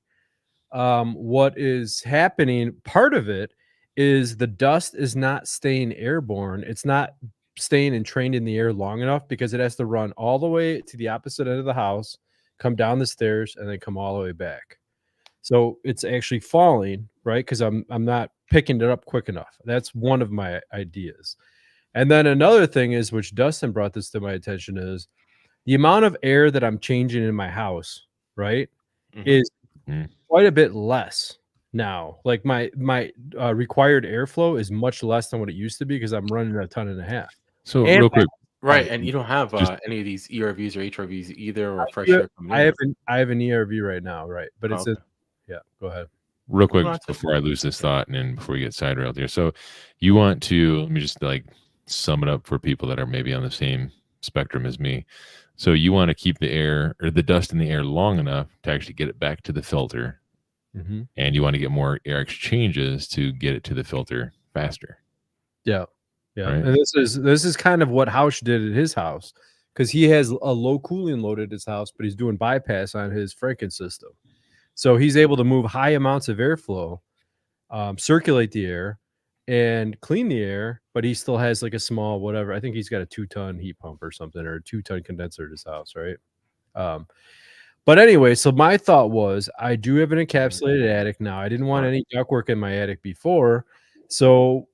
what is happening, part of it is the dust is not staying airborne. It's not staying entrained in the air long enough because it has to run all the way to the opposite end of the house, come down the stairs, and then come all the way back. So it's actually falling, right? Because I'm not picking it up quick enough. That's one of my ideas. And then another thing is, which Dustin brought this to my attention, is the amount of air that I'm changing in my house, right, is quite a bit less now. Like my required airflow is much less than what it used to be because I'm running a 1.5 tons. So Right, and you don't have any of these ERVs or HRVs either, or fresh Yeah, air coming in. I have an ERV right now, right? But Oh, it's okay. yeah. Go ahead. Real quick No, that's before I lose this thought, and then before we get sidetrailed here. So, you want to let me just like sum it up for people that are maybe on the same spectrum as me. So, you want to keep the air or the dust in the air long enough to actually get it back to the filter, and you want to get more air exchanges to get it to the filter faster. Yeah. Yeah. Right? And this is kind of what Hausch did at his house, because he has a low cooling load at his house, but he's doing bypass on his Franken system. So he's able to move high amounts of airflow, circulate the air, and clean the air, but he still has like a small whatever. I think he's got a 2-ton heat pump or something, or a 2-ton condenser at his house, right? But anyway, so my thought was, I do have an encapsulated attic now. I didn't want any ductwork in my attic before, so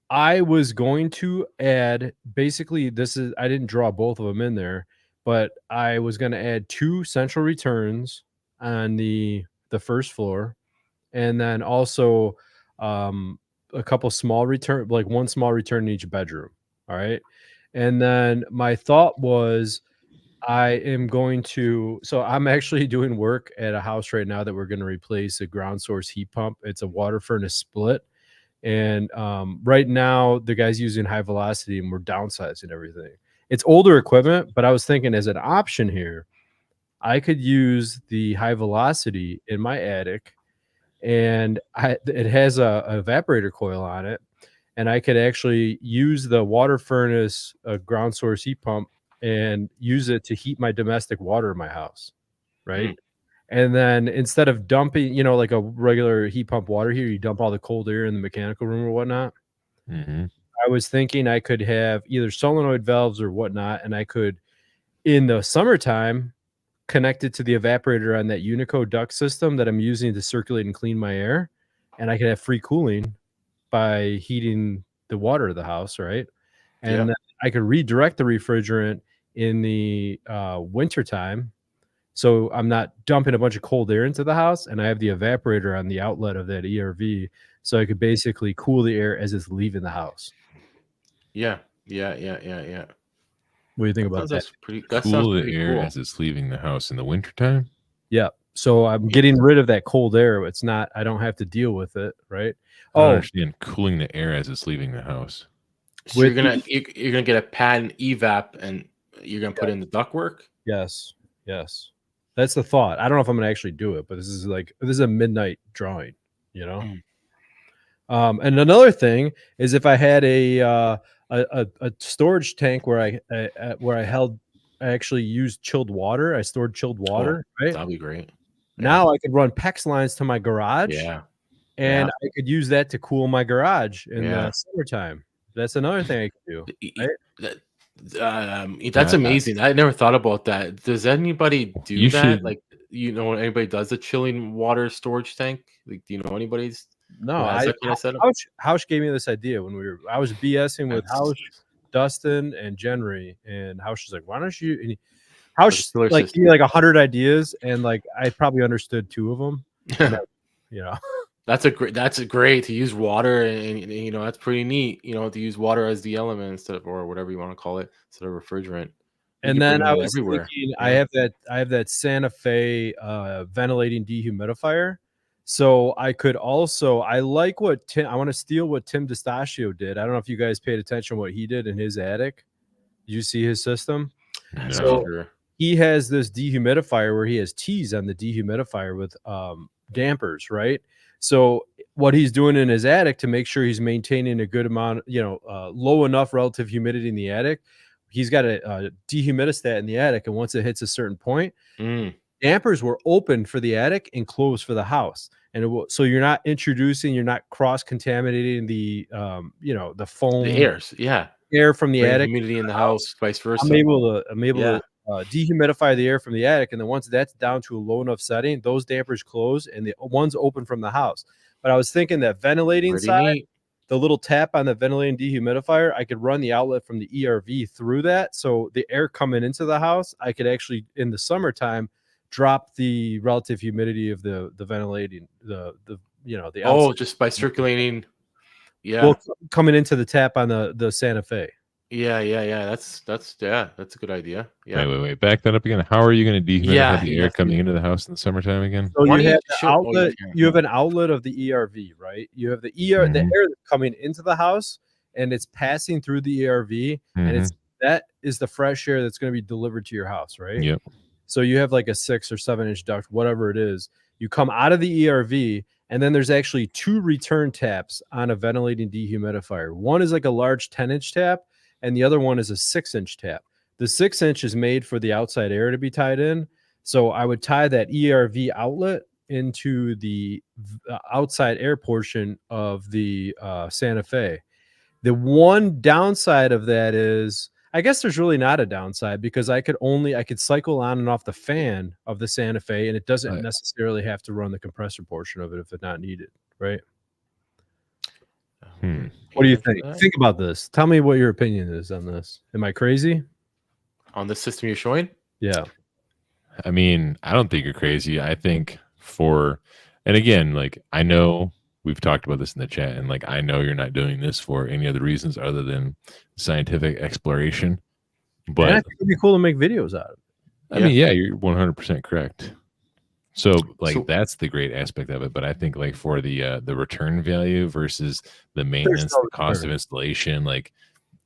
I was going to add, basically, I didn't draw both of them in there, but I was going to add 2 central returns on the first floor, and then also a couple small return, like 1 small return in each bedroom. All right. And then my thought was, so I'm actually doing work at a house right now that we're going to replace a ground source heat pump. It's a water furnace split. And right now the guy's using high velocity, and we're downsizing everything. It's older equipment, but I was thinking as an option here, I could use the high velocity in my attic, and it has a evaporator coil on it, and I could actually use the water furnace ground source heat pump and use it to heat my domestic water in my house, right? And then instead of dumping, like a regular heat pump water here, you dump all the cold air in the mechanical room or whatnot. I was thinking I could have either solenoid valves or whatnot, and I could, in the summertime, connect it to the evaporator on that Unico duct system that I'm using to circulate and clean my air, and I could have free cooling by heating the water of the house, right? And then I could redirect the refrigerant in the wintertime, so I'm not dumping a bunch of cold air into the house, and I have the evaporator on the outlet of that ERV, so I could basically cool the air as it's leaving the house. Yeah. What do you think about that? That Cool sounds the pretty air cool. as it's leaving the house in the wintertime? Yeah. So I'm getting rid of that cold air. I don't have to deal with it, right? I don't understand cooling the air as it's leaving the house. So you're gonna get a pad and evap, and you're gonna put in the ductwork? Yes. That's the thought. I don't know if I'm gonna actually do it, but this is a midnight drawing, And another thing is, if I had a storage tank where I actually used chilled water, I stored chilled water, right? That'd be great. Now I could run PEX lines to my garage, and I could use that to cool my garage in the summertime. That's another thing I could do. Right? That's amazing. I never thought about that. Does anybody do that? Like, anybody does a chilling water storage tank? Like, do you know anybody's? No, Hausch gave me this idea when I was BSing with Hausch, Dustin, and Jenry, and Hausch was like, "Why don't you?" And Hausch gave me like 100 ideas, and like I probably understood 2 of them. That's great to use water, and that's pretty neat. To use water as the element instead of, or whatever you want to call it, instead of refrigerant. And then I was thinking, I have that Santa Fe ventilating dehumidifier. So I could also, I like what I want to steal what Tim DeStachio did. I don't know if you guys paid attention to what he did in his attic. Did you see his system? No. So he has this dehumidifier where he has T's on the dehumidifier with dampers, right? So what he's doing in his attic to make sure he's maintaining a good amount, low enough relative humidity in the attic, he's got a dehumidistat in the attic, and once it hits a certain point, dampers were open for the attic and closed for the house, and so you're not cross contaminating the the foam, the air from the attic, humidity in the house, vice versa. I'm able to dehumidify the air from the attic, and then once that's down to a low enough setting, those dampers close and the one's open from the house. But I was thinking that ventilating side, the little tap on the ventilating dehumidifier, I could run the outlet from the ERV through that, so the air coming into the house, I could actually in the summertime drop the relative humidity of the ventilating the outside. Just by circulating, coming into the tap on the Santa Fe. Yeah. That's a good idea. Yeah. Wait. Back that up again. How are you going to dehumidify the air yes, coming into the house in the summertime again? So Why you don't you have the show? Oh, you outlet. can. You have an outlet of the ERV, right? You have the the Mhm. air that's coming into the house, and it's passing through the ERV, and that is the fresh air that's going to be delivered to your house, right? Yep. So you have like a 6 or 7 inch duct, whatever it is. You come out of the ERV, and then there's actually 2 return taps on a ventilating dehumidifier. One is like a large 10-inch tap, and the other one is a 6-inch tap. The 6-inch is made for the outside air to be tied in. So I would tie that ERV outlet into the outside air portion of the Santa Fe. The one downside of that is, I guess there's really not a downside, because I could cycle on and off the fan of the Santa Fe, and it doesn't Right. necessarily have to run the compressor portion of it if it's not needed, right? What do you think? Think about this. Tell me what your opinion is on this. Am I crazy? On the system you're showing? Yeah. I mean, I don't think you're crazy. I think and again, like, I know we've talked about this in the chat, and like, I know you're not doing this for any other reasons other than scientific exploration. But I think it'd be cool to make videos out of it. I mean, yeah, you're 100% correct. So that's the great aspect of it. But I think like for the return value versus the maintenance, the cost of installation, like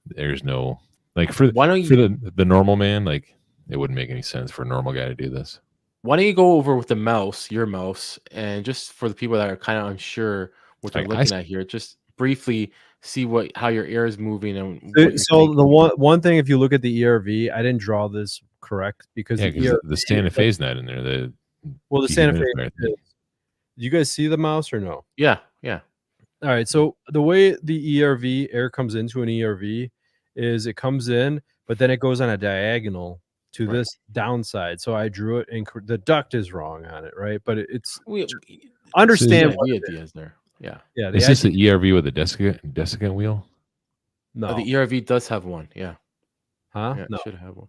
there's no, like, for the normal man, like it wouldn't make any sense for a normal guy to do this. Why don't you go over with your mouse, and just for the people that are kind of unsure what they're looking at here, just briefly see how your air is moving. And so the one thing, if you look at the ERV, I didn't draw this correct because the Santa Fe's not in there. The Santa Fe. Do you guys see the mouse or no? Yeah. All right. So the way the ERV air comes into an ERV is it comes in, but then it goes on a diagonal to this downside. So I drew it, and the duct is wrong on it, right? But understand what the idea is there. Yeah. Is this the ERV with a desiccant wheel? No. The ERV does have one. Yeah. Huh? Yeah, no. It should have one.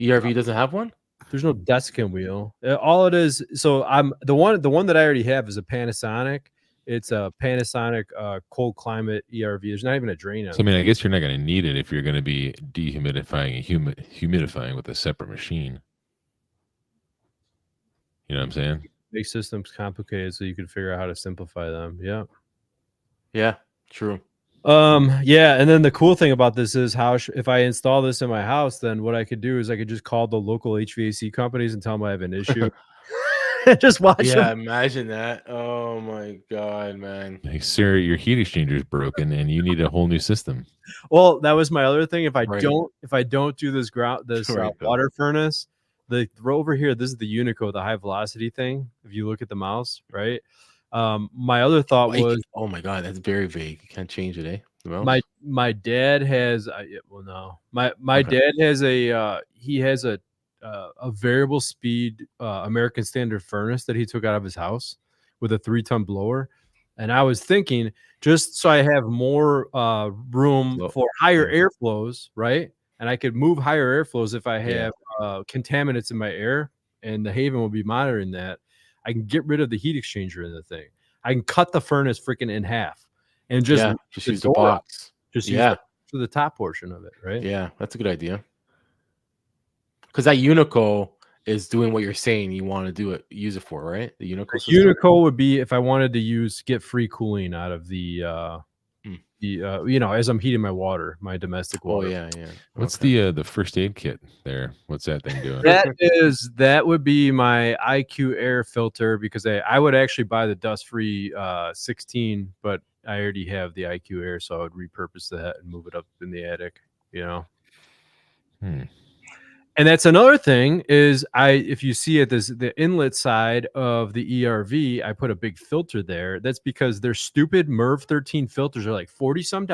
ERV doesn't have one? There's no desiccant wheel. All it is, so I'm the one that I already have is a Panasonic. It's a Panasonic cold climate ERV. There's not even a drain on it. So I mean, I guess you're not going to need it if you're going to be dehumidifying and humidifying with a separate machine. You know what I'm saying? Make systems complicated so you can figure out how to simplify them. Yeah. Yeah, true. Yeah, and then the cool thing about this is if I install this in my house, then what I could do is I could just call the local HVAC companies and tell them I have an issue. Just watch them. Yeah, imagine that. Oh my god, man. Like, sir, your heat exchanger is broken and you need a whole new system. Well, that was my other thing. If I don't do this water furnace, over here, this is the Unico, the high velocity thing. If you look at the mouse, right? My other thought was, oh my god, that's very vague. You can't change it, eh? Well, my dad has my dad has a variable speed American Standard furnace that he took out of his house with a 3-ton blower, and I was thinking, just so I have more room for higher airflows, right? And I could move higher airflows if I have contaminants in my air, and the Haven will be monitoring that. I can get rid of the heat exchanger in the thing. I can cut the furnace freaking in half and just use the box. Just use for the top portion of it, right? Yeah, that's a good idea. Because that Unico is doing what you're saying you want to use it for, right? The Unico system? Unico would be if I wanted to get free cooling out of the as I'm heating my domestic water. Oh yeah. What's the first aid kit there? What's that thing doing? That would be my IQ air filter, because I would actually buy the dust free 16, but I already have the IQ air, so I would repurpose that and move it up in the attic, And that's another thing is if you see the inlet side of the ERV, I put a big filter there. That's because their stupid MERV 13 filters are like $40 some.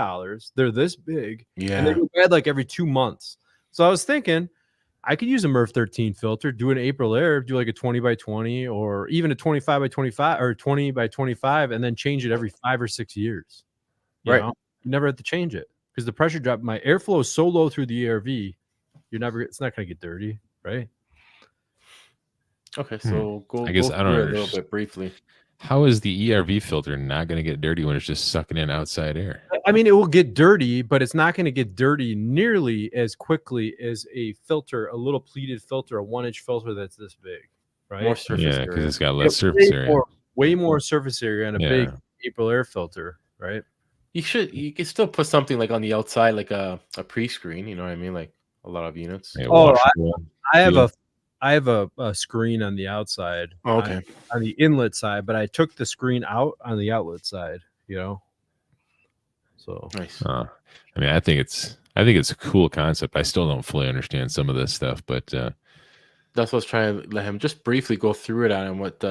They're this big. Yeah. And they go bad like every 2 months. So I was thinking I could use a MERV 13 filter, do an April Air, do like a 20 by 20 or even a 25 by 25 or 20 by 25, and then change it every 5 or 6 years. You never have to change it because the pressure drop, my airflow is so low through the ERV. It's not going to get dirty, right? Okay, so I guess I don't a little bit briefly. How is the ERV filter not going to get dirty when it's just sucking in outside air? I mean, it will get dirty, but it's not going to get dirty nearly as quickly as a filter, a little pleated filter, a 1-inch filter that's this big, right? More surface area. Because it's got less surface area. Way more surface area on a big April air filter, right? You can still put something like on the outside, like a pre-screen. You know what I mean? Like a lot of units. I have a screen on the outside. Oh, okay. On the inlet side, but I took the screen out on the outlet side. You know. So nice. I mean, I think it's a cool concept. I still don't fully understand some of this stuff, but that's what I was trying to let him just briefly go through it on what.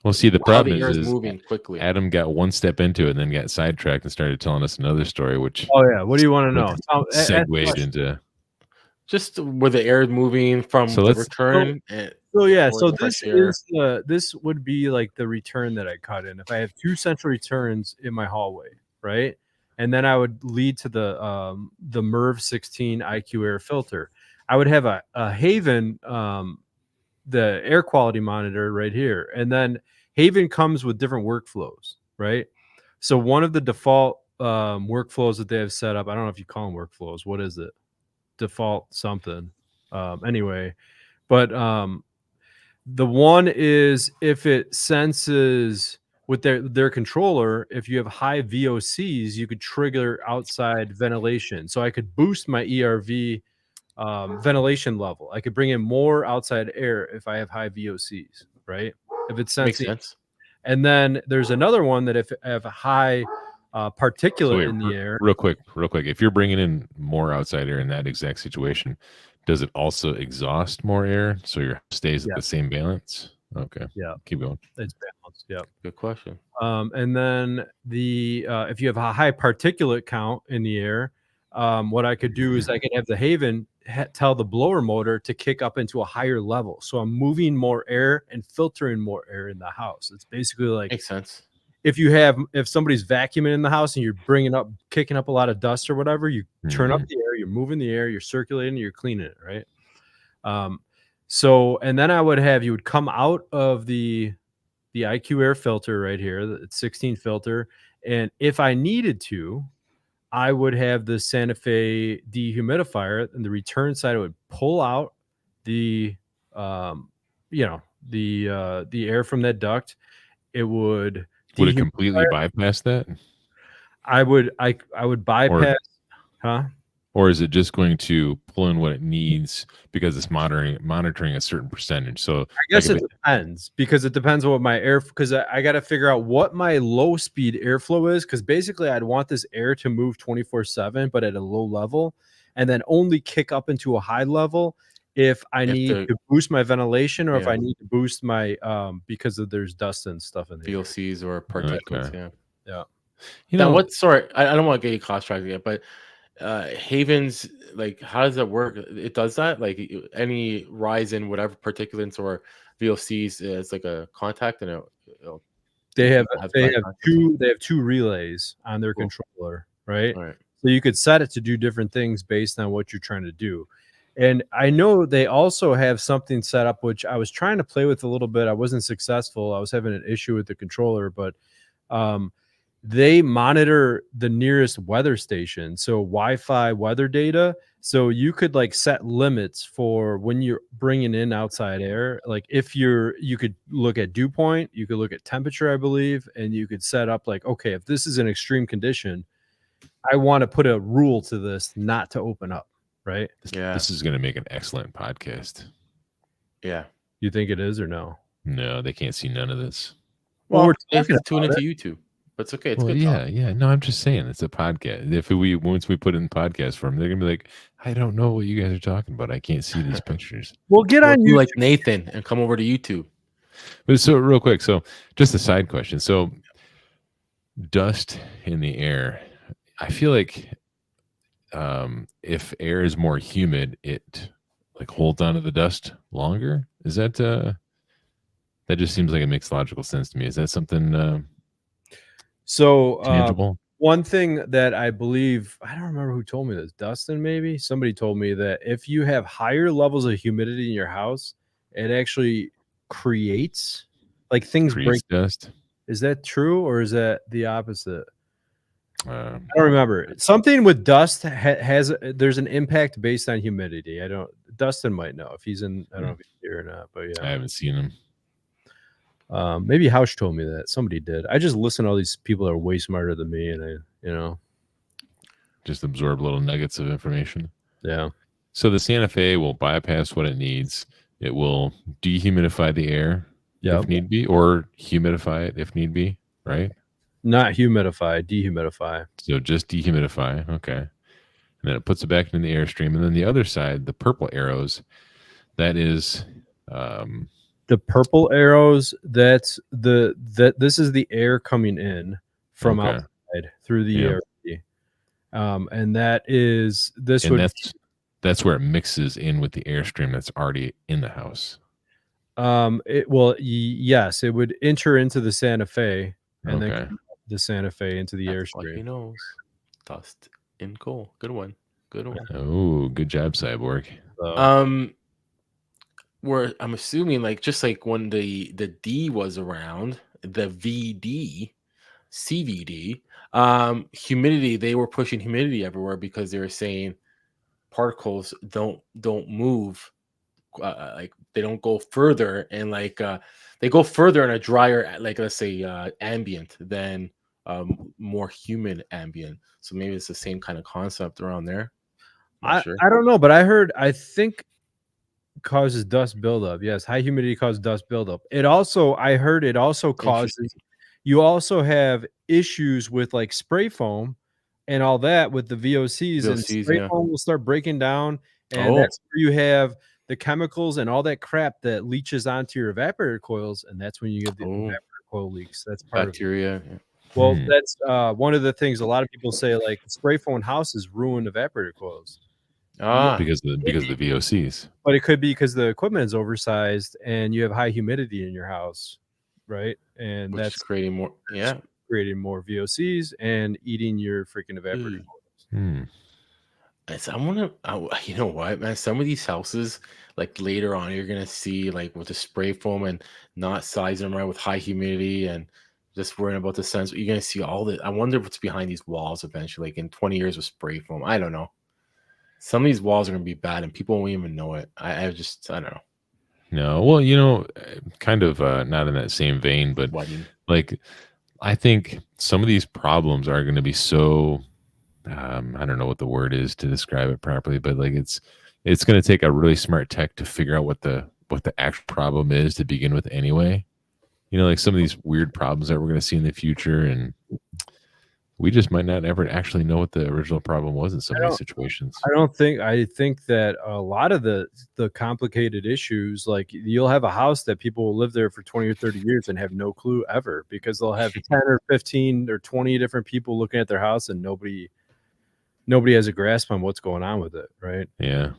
Well, see, the problem is moving quickly. Adam got one step into it and then got sidetracked and started telling us another story. Which what do you want to know? Segued into just where the air is moving from the return. So this would be like the return that I cut in. If I have 2 central returns in my hallway, right, and then I would lead to the MERV 16 IQ air filter. I would have a Haven, the air quality monitor right here, and then Haven comes with different workflows, right? So one of the default workflows that they have set up, I don't know if you call them workflows. What is it? Default something. Anyway, but the one is if it senses with their controller, if you have high VOCs, you could trigger outside ventilation. So I could boost my ERV ventilation level. I could bring in more outside air if I have high VOCs, right? If it's sensing. Makes sense. And then there's another one that if I have a high particulate in the air. Real quick. If you're bringing in more outside air in that exact situation, does it also exhaust more air so your stays at the same balance? Okay. Yeah. Keep going. It's balanced. Yeah. Good question. And then if you have a high particulate count in the air, what I could do is I could have the Haven tell the blower motor to kick up into a higher level. So I'm moving more air and filtering more air in the house. It's basically like makes sense. If somebody's vacuuming in the house and you're kicking up a lot of dust or whatever, you turn up the air, you're moving the air, you're circulating, you're cleaning it, right? So, and then you would come out of the IQ air filter right here, the 16 filter. And if I needed to, I would have the Santa Fe dehumidifier, and the return side, I would pull out the air from that duct. It would it completely bypass that? I would bypass, Or is it just going to pull in what it needs because it's monitoring a certain percentage? So I guess it depends, because it depends on what my air, because I got to figure out what my low speed airflow is, because basically I'd want this air to move 24/7, but at a low level, and then only kick up into a high level if I need to boost my ventilation, or if I need to boost my because there's dust and stuff in there. VOCs or particulates. Yeah. You know what? Sorry, I don't want to get you cost tracked yet, but Haven's, like, how does that work? It does that, like, any rise in whatever particulates or VOCs is like a contact, and they have two relays on their controller, right? So you could set it to do different things based on what you're trying to do. And I know they also have something set up, which I was trying to play with a little bit. I wasn't successful. I was having an issue with the controller, but they monitor the nearest weather station. So Wi-Fi weather data. So you could like set limits for when you're bringing in outside air. Like if you could look at dew point, you could look at temperature, I believe, and you could set up like, okay, if this is an extreme condition, I want to put a rule to this not to open up. Right. This is going to make an excellent podcast. Yeah. You think it is or no? No, they can't see none of this. Well, we're tune into YouTube. But it's okay. It's good. Yeah. No, I'm just saying it's a podcast. Once we put it in podcast form, they're gonna be like, I don't know what you guys are talking about. I can't see these pictures. We'll get on you like Nathan and come over to YouTube. But so real quick, so just a side question. So dust in the air, I feel like if air is more humid, it like holds onto the dust longer. Is that that just seems like it makes logical sense to me? Is that something tangible? One thing that I believe, I don't remember who told me this, Dustin maybe, somebody told me that if you have higher levels of humidity in your house, it actually creates like things break. Dust. Is that true or is that the opposite? I don't remember. Something with dust there's an impact based on humidity. Dustin might know if he's in. I don't know if he's here or not, but yeah, I haven't seen him. Maybe Hausch told me that. Somebody did. I just listen to all these people that are way smarter than me, and I just absorb little nuggets of information. Yeah. So the Santa Fe will bypass what it needs. It will dehumidify the air if need be, or humidify it if need be, right? Not humidify, dehumidify. So just dehumidify. Okay. And then it puts it back in the airstream. And then the other side, the purple arrows, that is the purple arrows, this is the air coming in from outside through the air. And that is that's where it mixes in with the airstream that's already in the house. Yes, it would enter into the Santa Fe and then the Santa Fe into the airstream. He knows. Dust in coal. Good one. Oh, good job, Cyborg. Where I'm assuming just like when the D was around, the CVD, humidity, they were pushing humidity everywhere because they were saying particles don't move, like they don't go further, and they go further in a drier, let's say ambient than more humid ambient. So maybe it's the same kind of concept around there. I don't know, but I think causes dust buildup. Yes, high humidity causes dust buildup. I heard it also causes, you also have issues with like spray foam and all that with the VOCs, and spray foam will start breaking down, and that's where you have the chemicals and all that crap that leaches onto your evaporator coils, and that's when you get the evaporator coil leaks. That's part bacteria. Well, that's one of the things a lot of people say, like spray foam houses ruin evaporator coils. Because of the VOCs. But it could be because the equipment is oversized and you have high humidity in your house, right? And that's creating more VOCs and eating your freaking evaporator coils. You know what, man? Some of these houses, like later on, you're gonna see like with the spray foam and not sizing them right with high humidity and just worrying about the sensor. You're gonna see all the. I wonder what's behind these walls eventually. Like in 20 years with spray foam, I don't know. Some of these walls are going to be bad and people won't even know it. I don't know. No, well, kind of not in that same vein, but like I think some of these problems are going to be so I don't know what the word is to describe it properly, but like it's going to take a really smart tech to figure out what the actual problem is to begin with anyway. Like some of these weird problems that we're going to see in the future, and we just might not ever actually know what the original problem was in some of these situations. I think that a lot of the complicated issues, like you'll have a house that people will live there for 20 or 30 years and have no clue ever, because they'll have 10 or 15 or 20 different people looking at their house and nobody has a grasp on what's going on with it. Right. Yeah.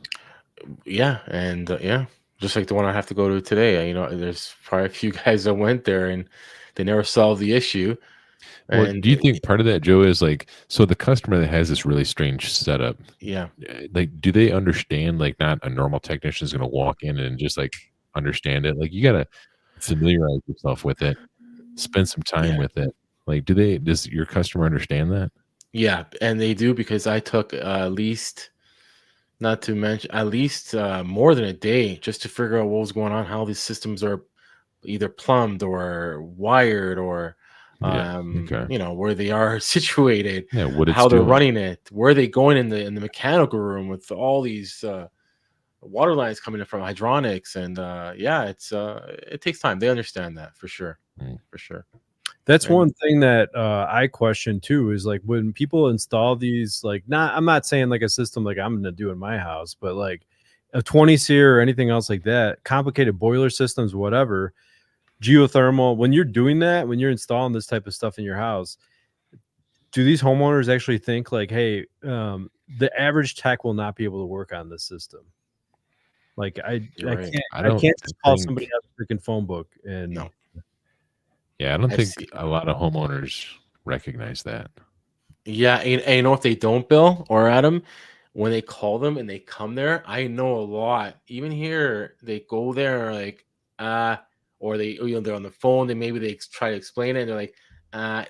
Yeah. And just like the one I have to go to today, there's probably a few guys that went there and they never solved the issue. Well, do you think part of that, Joe, is like, so the customer that has this really strange setup, like, do they understand, like, not a normal technician is going to walk in and just like understand it? Like, you got to familiarize yourself with it, spend some time with it. Like, does your customer understand that? Yeah, and they do, because I took at least more than a day just to figure out what was going on, how these systems are either plumbed or wired, or where they are situated, how they're running it, where they going in the mechanical room with all these water lines coming in from hydronics, and it takes time. They understand that for sure. For sure. That's one thing that I question too, is like when people install these, like, I'm not saying like a system like I'm gonna do in my house, but like a 20 SEER or anything else like that, complicated boiler systems, whatever, geothermal, when you're doing that, when you're installing this type of stuff in your house, do these homeowners actually think like, hey, the average tech will not be able to work on this system? Like I can't just call somebody out a freaking phone book and no. Yeah, I don't think a lot of homeowners recognize that. Yeah, and you know, if they don't, Bill or Adam, when they call them and they come there, I know a lot. Even here, they go there like, or they're on the phone, and maybe they try to explain it, and they're like,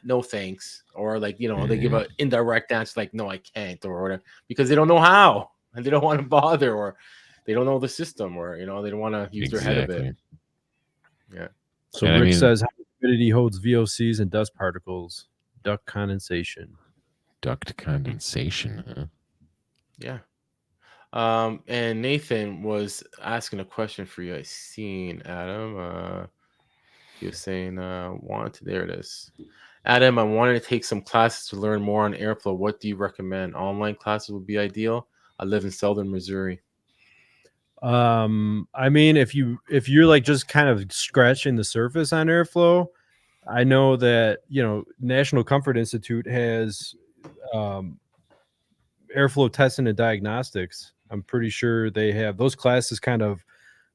no thanks, or like they give an indirect answer like, no, I can't, or whatever, because they don't know how, and they don't want to bother, or they don't know the system, or they don't want to use their head a bit. Yeah. So Rick says how humidity holds VOCs and dust particles, duct condensation. Duct condensation, huh? Yeah. And Nathan was asking a question for you. I seen Adam. He was saying, there it is. Adam, I wanted to take some classes to learn more on airflow. What do you recommend? Online classes would be ideal. I live in Southern Missouri. I mean, if you're like just kind of scratching the surface on airflow, I know that National Comfort Institute has airflow testing and diagnostics. I'm pretty sure they have those classes kind of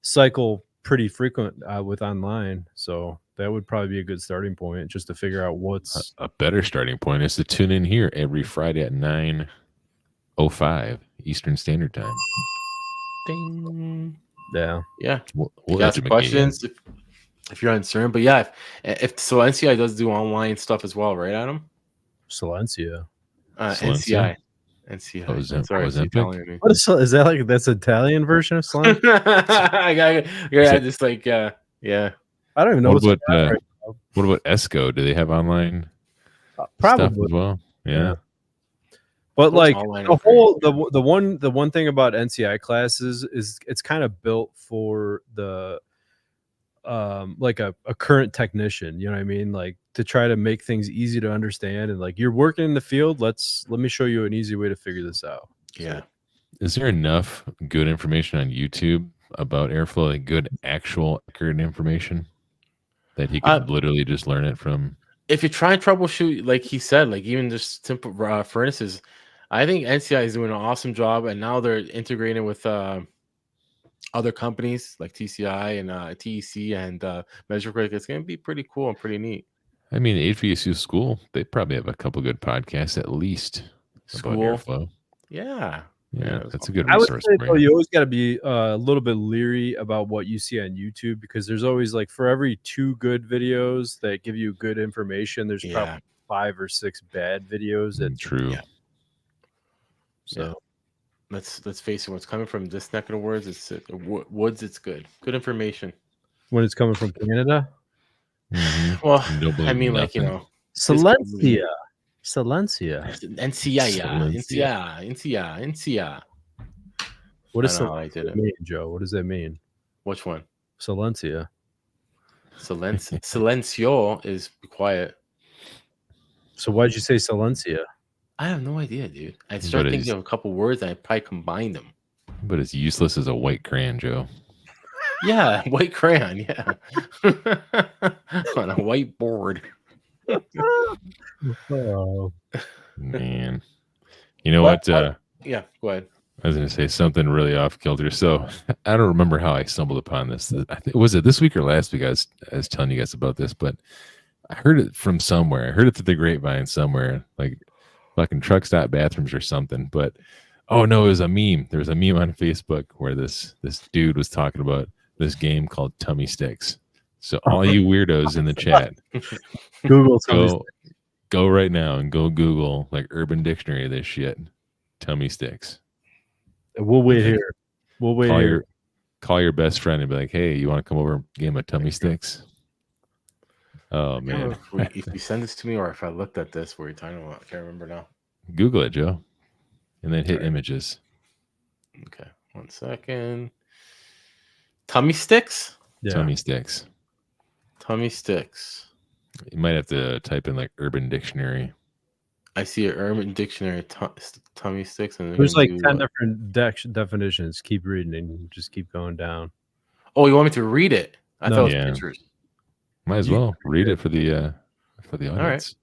cycle pretty frequent with online, so that would probably be a good starting point just to figure out what's a better starting point is to tune in here every Friday at 9:05 Eastern Standard Time. Ding. Yeah. We'll ask questions if you're uncertain, but yeah, if so, NCI does do online stuff as well, right, Adam? Silencia. NCI. Oh, is that Italian? What is that like? That's Italian version of slang? I just like yeah. I don't even know. What about ESCO? Do they have online probably stuff as well? Yeah. But like the one thing about NCI classes is it's kind of built for the like a current technician, you know what I mean? Like to try to make things easy to understand, and like you're working in the field, let me show you an easy way to figure this out. Yeah. Is there enough good information on YouTube about airflow, like good actual accurate information that he could literally just learn it from? If you try and troubleshoot, like he said, like even just simple furnaces, I think NCI is doing an awesome job, and now they're integrating with other companies like TCI and TEC and MeasureQuick. It's going to be pretty cool and pretty neat. I mean, HVAC School, they probably have a couple good podcasts at least about airflow. Yeah, that's a good resource. I would say, though, you always got to be a little bit leery about what you see on YouTube, because there's always like for every 2 good videos that give you good information, there's probably 5 or 6 bad videos. True. Yeah. So let's face it, what's coming from this neck of the woods, it's good information. When it's coming from Canada. Mm-hmm. Well, I mean, like Silencia. NCI. What does Silencia mean, Joe? What does that mean? Which one? Silencia. Silencio is be quiet. So why'd you say Silencia? I have no idea, dude. I started thinking of a couple words, and I probably combined them. But it's useless as a white crayon, Joe. Yeah, white crayon. Yeah, on a whiteboard. Oh man, you know what? Yeah, go ahead. I was going to say something really off kilter. So I don't remember how I stumbled upon this. Was it this week or last week? I was telling you guys about this, but I heard it from somewhere. I heard it through the grapevine somewhere, like fucking truck stop bathrooms or something. But oh no, it was a meme. There was a meme on Facebook where this dude was talking about this game called Tummy Sticks. So all you weirdos in the chat, go right now and go Google like Urban Dictionary of this shit. Tummy Sticks. We'll wait here. We'll wait here. Call your best friend and be like, hey, you want to come over and game of Tummy Sticks? Oh man. If you send this to me, or if I looked at this, what you're talking about, I can't remember now. Google it, Joe. And then hit images. Okay. 1 second. Tummy Sticks? Yeah. Tummy Sticks. Tummy Sticks. You might have to type in like Urban Dictionary. I see an Urban Dictionary Tummy Sticks. And there's like 10 different definitions. Keep reading and just keep going down. Oh, you want me to read it? I thought it was pictures. Might as well read it for the audience. All right.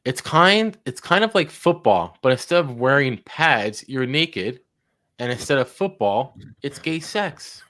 It's kind of like football, but instead of wearing pads, you're naked, and instead of football, it's gay sex.